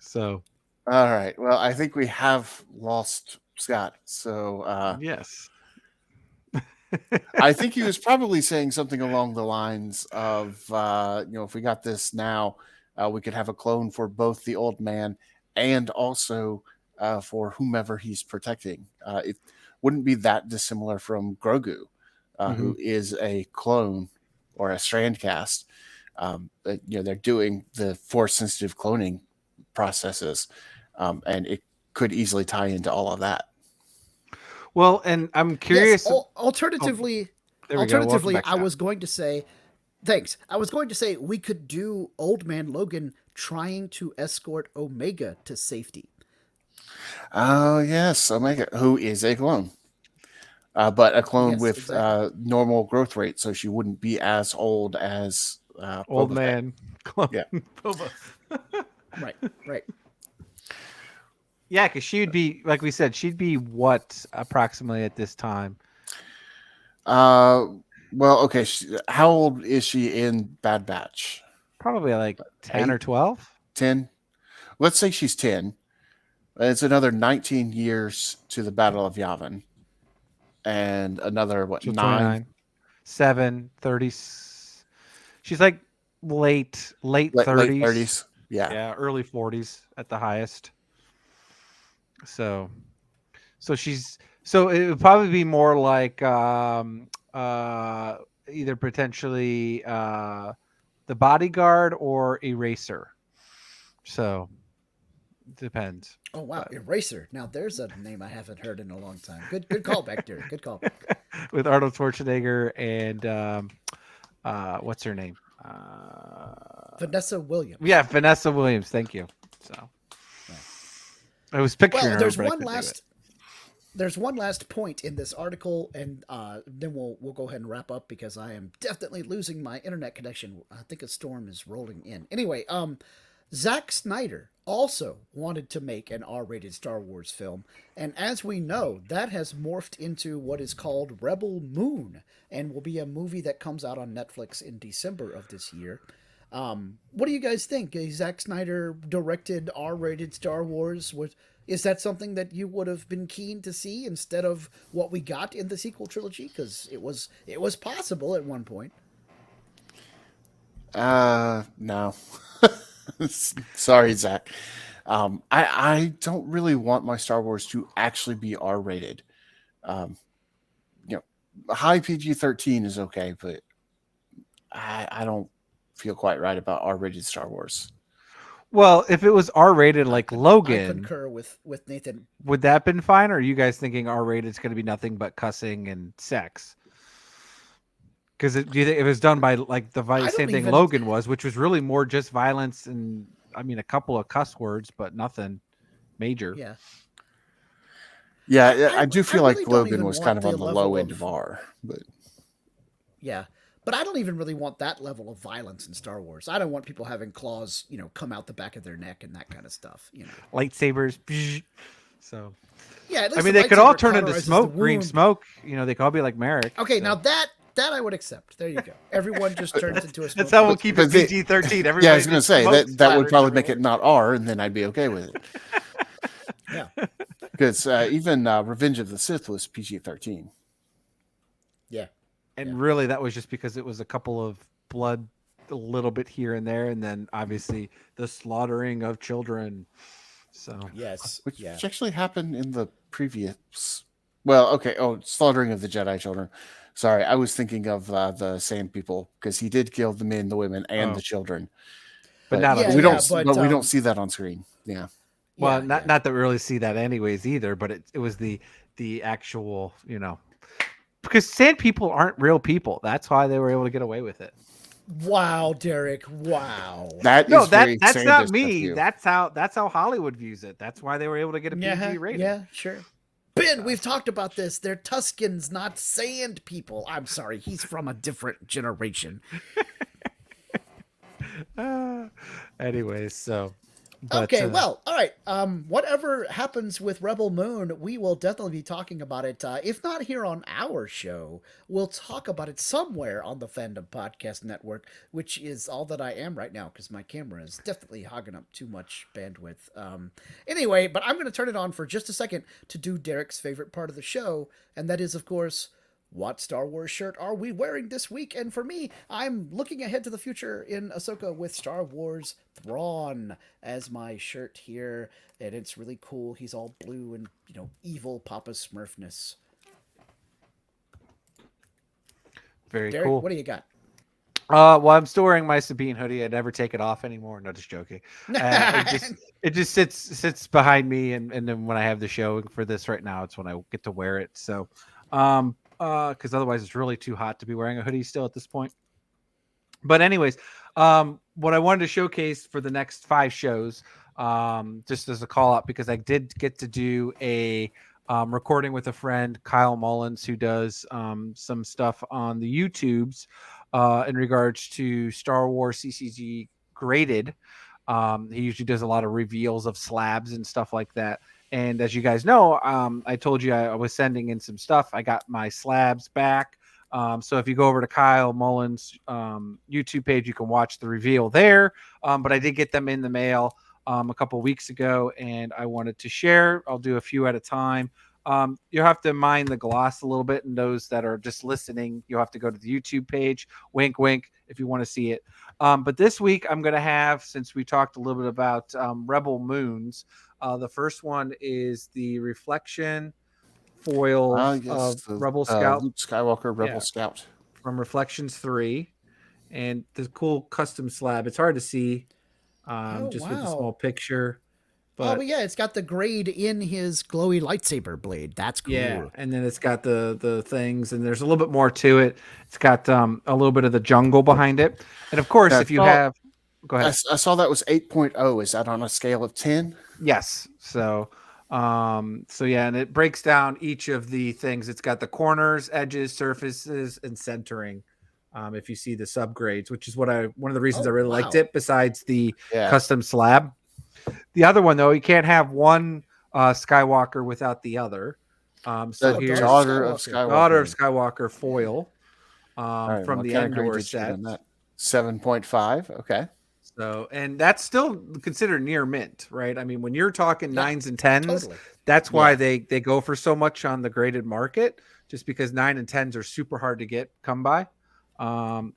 So. All right. Well, I think we have lost Scott. So yes. I think he was probably saying something along the lines of, if we got this now, we could have a clone for both the old man and also for whomever he's protecting. It wouldn't be that dissimilar from Grogu, who is a clone or a strand cast. They're doing the force-sensitive cloning processes, and it could easily tie into all of that. Well, and I'm curious. Yes, alternatively, I was going to say, thanks. I was going to say we could do Old Man Logan trying to escort Omega to safety. Oh yes, Omega, who is a clone, but a clone with normal growth rate, so she wouldn't be as old as old man clone. Yeah. Boba. Right. Yeah, because she'd be, like we said, she'd be what approximately at this time? Well, okay. How old is she in Bad Batch? Probably like 10 or 8, 12. 10? Let's say she's 10. It's another 19 years to the Battle of Yavin. And another, what, So 9? 29, 7, 30. She's like late Late 30s. 30s. Yeah. Yeah, early 40s at the highest. So it would probably be more like either potentially the bodyguard or eraser. So depends. Oh wow, Eraser. Now there's a name I haven't heard in a long time. Good call back there. Good call. With Arnold Schwarzenegger and what's her name? Vanessa Williams. Yeah, Vanessa Williams. Thank you. So Yeah. I was picturing Well, her. there's but I one couldn't do it. there's one last point in this article, and then we'll go ahead and wrap up because I am definitely losing my internet connection. I think a storm is rolling in. Anyway, Zack Snyder also wanted to make an R-rated Star Wars film, and as we know, that has morphed into what is called Rebel Moon, and will be a movie that comes out on Netflix in December of this year. What do you guys think? Zack Snyder directed R-rated Star Wars. Is that something that you would have been keen to see instead of what we got in the sequel trilogy? Because it was possible at one point. No. Sorry, Zach. I don't really want my Star Wars to actually be R-rated. High PG-13 is okay, but I don't feel quite right about R-rated Star Wars. Well, if it was R-rated like Logan, I concur with Nathan. would that have been fine? Or are you guys thinking R-rated is going to be nothing but cussing and sex? Because do you think if it was done by like same thing Logan was, which was really more just violence and a couple of cuss words, but nothing major. Yeah. Yeah, I do feel really like don't Logan even was want kind of the on the level low end of- of R, but Yeah. But I don't even really want that level of violence in Star Wars. I don't want people having claws, come out the back of their neck and that kind of stuff. Lightsabers. So Yeah, at least they the could all lightsaber turn into cauterizes smoke, the green wound. smoke. They could all be like Merrick. Okay, so. now that I would accept. There you go. Everyone just turns into a smoke. That's how we'll keep it But PG-13. Everybody yeah, I was going to just say smoke that would splatters probably make it everywhere. not R, and then I'd be okay with it. Yeah. Because even Revenge of the Sith was PG-13. Yeah. And really, that was just because it was a couple of blood, a little bit here and there, and then obviously the slaughtering of children. So Yes. Which Yeah. actually happened in the previous. Well, okay. Oh, slaughtering of the Jedi children. Sorry, I was thinking of the Sand People because he did kill the men, the women, and Oh. the children. But not on Yeah, we screen. don't. but, But we don't see that on screen. Yeah. Well, Yeah, not yeah. not that we really see that anyways either, but it was the actual, because sand people aren't real people. That's why they were able to get away with it. Wow, Derrick. Wow. That's That's not Sandist me. of you. That's how Hollywood views it. That's why they were able to get a PG rating. Yeah, sure. Ben, we've talked about this. They're Tuscans, not sand people. I'm sorry. He's from a different generation. Anyways, so. But, Okay, well, all right. Whatever happens with Rebel Moon, we will definitely be talking about it. If not here on our show, we'll talk about it somewhere on the Fandom Podcast Network, which is all that I am right now because my camera is definitely hogging up too much bandwidth. Anyway, but I'm going to turn it on for just a second to do Derrick's favorite part of the show, and that is, of course, what Star Wars shirt are we wearing this week? And for me, I'm looking ahead to the future in Ahsoka with Star Wars Thrawn as my shirt here. And it's really cool. He's all blue and, evil Papa Smurfness. very Derrick, cool. what do you got? Well, I'm still wearing my Sabine hoodie. I never take it off anymore. No, just joking. It just sits behind me, and then when I have the show for this right now, it's when I get to wear it. So, because otherwise it's really too hot to be wearing a hoodie still at this point. But anyways, what I wanted to showcase for the next 5 shows, just as a call out, because I did get to do a recording with a friend, Kyle Mullins, who does some stuff on the YouTubes in regards to Star Wars CCG graded. He usually does a lot of reveals of slabs and stuff like that. And as you guys know, I told you I was sending in some stuff. I got my slabs back. So if you go over to Kyle Mullins' YouTube page, you can watch the reveal there. But I did get them in the mail a couple weeks ago, and I wanted to share. I'll do a few at a time. You'll have to mind the gloss a little bit, and those that are just listening, you'll have to go to the YouTube page. Wink, wink, if you want to see it. But this week, I'm going to have, since we talked a little bit about Rebel Moons, the first one is the reflection foil of Rebel Scout. Luke Skywalker Rebel Scout. From Reflections 3. And the cool custom slab. It's hard to see with the small picture. But yeah, it's got the grade in his glowy lightsaber blade. That's cool. Yeah, and then it's got the things, and there's a little bit more to it. It's got a little bit of the jungle behind it. And of course, if you have... Go ahead. I saw that was 8.0. Is that on a scale of 10? Yes. So yeah, and it breaks down each of the things. It's got the corners, edges, surfaces, and centering. If you see the subgrades, which is one of the reasons I really liked it, besides the custom slab. The other one, though, you can't have one Skywalker without the other. So here's Daughter of Skywalker foil from the Endor set. 7.5. Okay. So, and that's still considered near mint, right? I mean, when you're talking 9s and 10s, that's why they go for so much on the graded market, just because 9 and 10s are super hard to come by.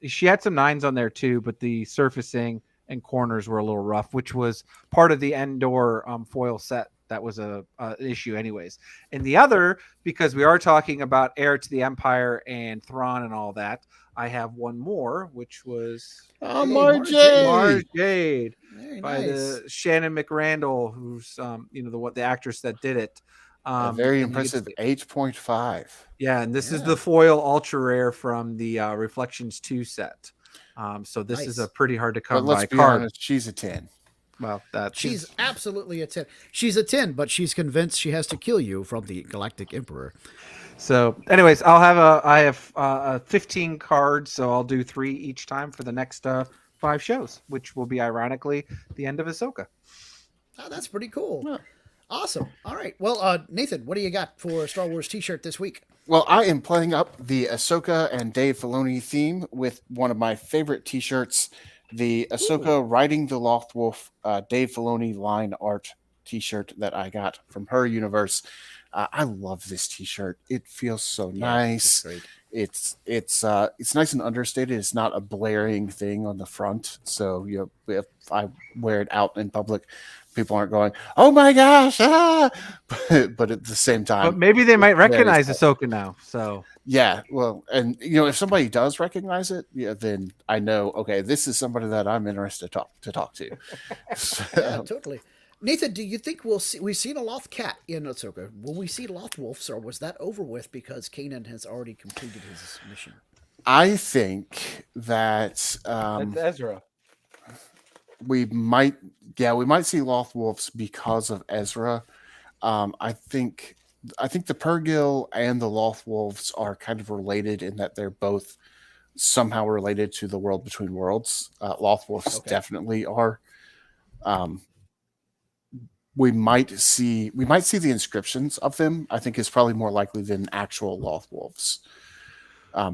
She had some 9s on there too, but the surfacing and corners were a little rough, which was part of the Endor foil set. That was an issue anyways. And the other, because we are talking about Heir to the Empire and Thrawn and all that, I have one more, which was Mara Jade by the Shannon McRandall, who's the actress that did it. Very impressive 8.5. Yeah, and this is the foil ultra rare from the Reflections 2 set. So this is a pretty hard to come by card. Honest, she's a 10. Well, she's absolutely a 10. She's a 10, but she's convinced she has to kill you from the Galactic Emperor. So, anyways, I have 15 cards, so I'll do 3 each time for the next 5 shows, which will be ironically the end of Ahsoka. Oh, that's pretty cool. Yeah. Awesome. All right. Well, Nathan, what do you got for a Star Wars t-shirt this week? Well, I am playing up the Ahsoka and Dave Filoni theme with one of my favorite t-shirts, the Ahsoka Riding the Lothwolf Dave Filoni line art t-shirt that I got from her universe. I love this t-shirt. It feels so nice. It's nice and understated. It's not a blaring thing on the front. So if I wear it out in public, people aren't going, "Oh my gosh!" But at the same time, but maybe they might recognize Ahsoka now. So yeah, well, and if somebody does recognize it, then I know. Okay, this is somebody that I'm interested to talk to. Yeah, totally. Nathan, do you think we've seen a Loth cat in Ahsoka? Will we see Lothwolves, or was that over with because Kanan has already completed his mission? I think that that's Ezra. We might see Lothwolves because of Ezra. I think the Purrgil and the Lothwolves are kind of related in that they're both somehow related to the world between worlds. Lothwolves definitely are. We might see the inscriptions of them. I think is probably more likely than actual Lothwolves,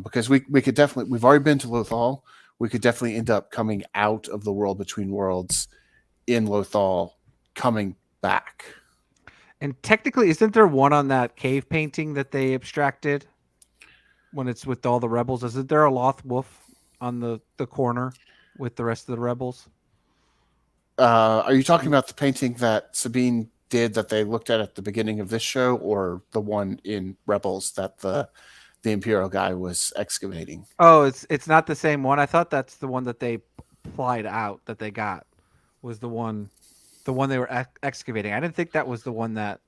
because we could definitely, we've already been to Lothal. We could definitely end up coming out of the world between worlds in Lothal, coming back. And technically, isn't there one on that cave painting that they abstracted when it's with all the rebels? Isn't there a Lothwolf on the corner with the rest of the rebels? Are you talking about the painting that Sabine did that they looked at the beginning of this show, or the one in Rebels that the Imperial guy was excavating? Oh, it's not the same one. I thought that's the one that they plied out that they got was the one they were excavating. I didn't think that was the one that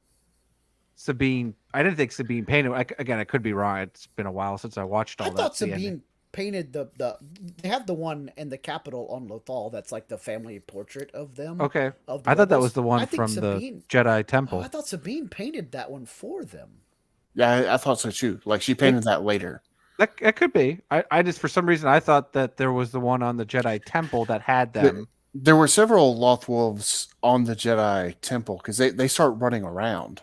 Sabine. I didn't think Sabine painted. Again, I could be wrong. It's been a while since I watched all that. I thought Sabine painted they have the one in the Capitol on Lothal that's like the family portrait of them. Okay, I thought that was the one from the Jedi Temple. I thought Sabine painted that one for them. Yeah, I thought so too. Like she painted that later. That could be. I just, for some reason, I thought that there was the one on the Jedi Temple that had them. There were several Loth Wolves on the Jedi Temple because they start running around.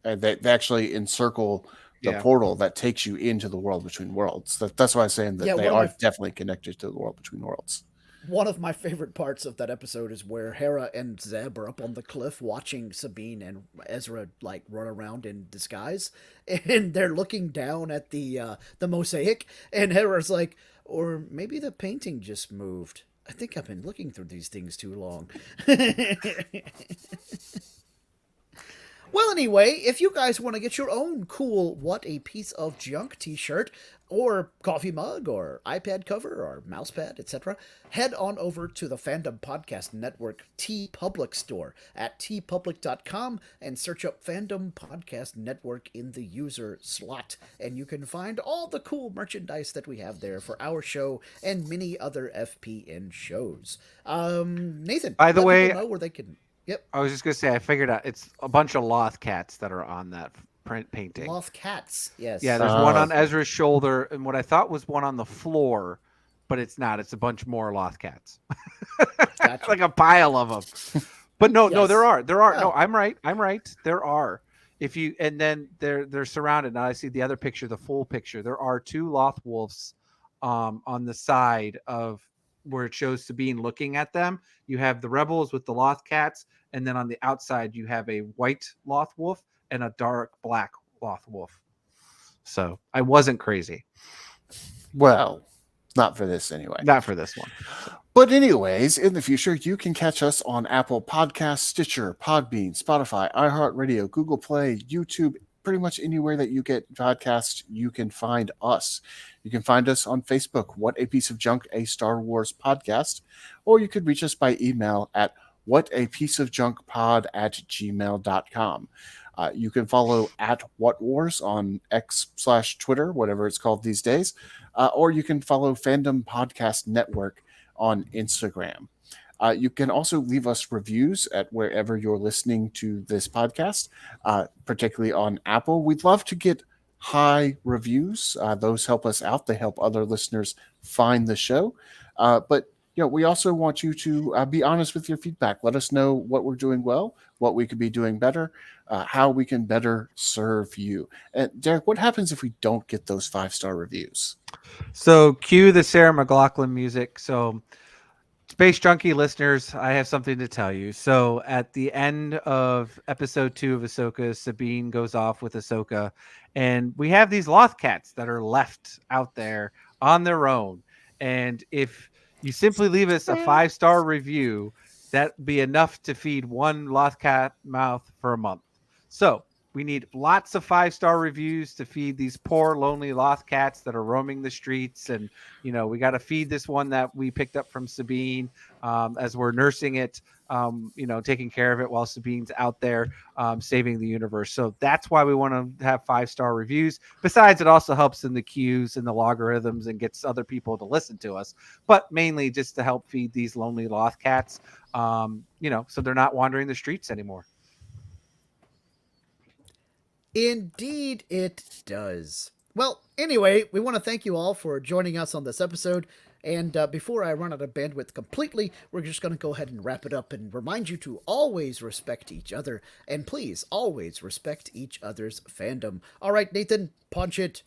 And they actually encircle the Yeah. portal that takes you into the world between worlds. That's why I'm saying that Yeah, they are definitely connected to the world between worlds. One of my favorite parts of that episode is where Hera and Zeb are up on the cliff watching Sabine and Ezra like run around in disguise, and they're looking down at the mosaic, and Hera's like, or maybe the painting just moved. I think I've been looking through these things too long. Well, anyway, if you guys want to get your own cool What a Piece of Junk t-shirt or coffee mug or iPad cover or mousepad, etc., head on over to the Fandom Podcast Network TeePublic store at teepublic.com and search up Fandom Podcast Network in the user slot. And you can find all the cool merchandise that we have there for our show and many other FPN shows. Nathan, By the let way, people know where they can... Yep. I was just gonna say I figured out it's a bunch of Loth cats that are on that print painting. Loth cats, yes. Yeah, there's one on Ezra's shoulder and what I thought was one on the floor, but it's not. It's a bunch more Loth cats. Gotcha. Like a pile of them. But no, Yes. there are. Oh. No, I'm right. There are. If you and then they're surrounded. Now I see the other picture, the full picture. There are two Loth wolves on the side of where it shows Sabine looking at them. You have the rebels with the Loth cats, and then on the outside you have a white Loth wolf and a dark black Loth wolf. So I wasn't crazy. Well, not for this anyway. Not for this one. But anyways, in the future, you can catch us on Apple Podcasts, Stitcher, Podbean, Spotify, iHeartRadio, Google Play, YouTube, pretty much anywhere that you get podcasts, you can find us. You can find us on Facebook, What a Piece of Junk, a Star Wars podcast, or you could reach us by email at whatapieceofjunkpod@gmail.com. You can follow at What Wars on X/Twitter, whatever it's called these days, or you can follow Fandom Podcast Network on Instagram. You can also leave us reviews at wherever you're listening to this podcast, particularly on Apple. We'd love to get high reviews. Those help us out. They help other listeners find the show. But we also want you to be honest with your feedback. Let us know what we're doing well, what we could be doing better, how we can better serve you. And Derek, what happens if we don't get those 5-star reviews? So cue the Sarah McLachlan music. So Space Junkie listeners, I have something to tell you. So at the end of episode 2 of Ahsoka, Sabine goes off with Ahsoka, and we have these Loth cats that are left out there on their own. And if you simply leave us a 5-star review, that'd be enough to feed one Loth cat mouth for a month. So we need lots of 5-star reviews to feed these poor, lonely Loth cats that are roaming the streets. And, we got to feed this one that we picked up from Sabine as we're nursing it, taking care of it while Sabine's out there saving the universe. So that's why we want to have 5-star reviews. Besides, it also helps in the queues and the logarithms and gets other people to listen to us. But mainly just to help feed these lonely Loth cats, so they're not wandering the streets anymore. Indeed, it does. Well, anyway, we want to thank you all for joining us on this episode. And before I run out of bandwidth completely, we're just going to go ahead and wrap it up and remind you to always respect each other. And please, always respect each other's fandom. All right, Nathan, punch it.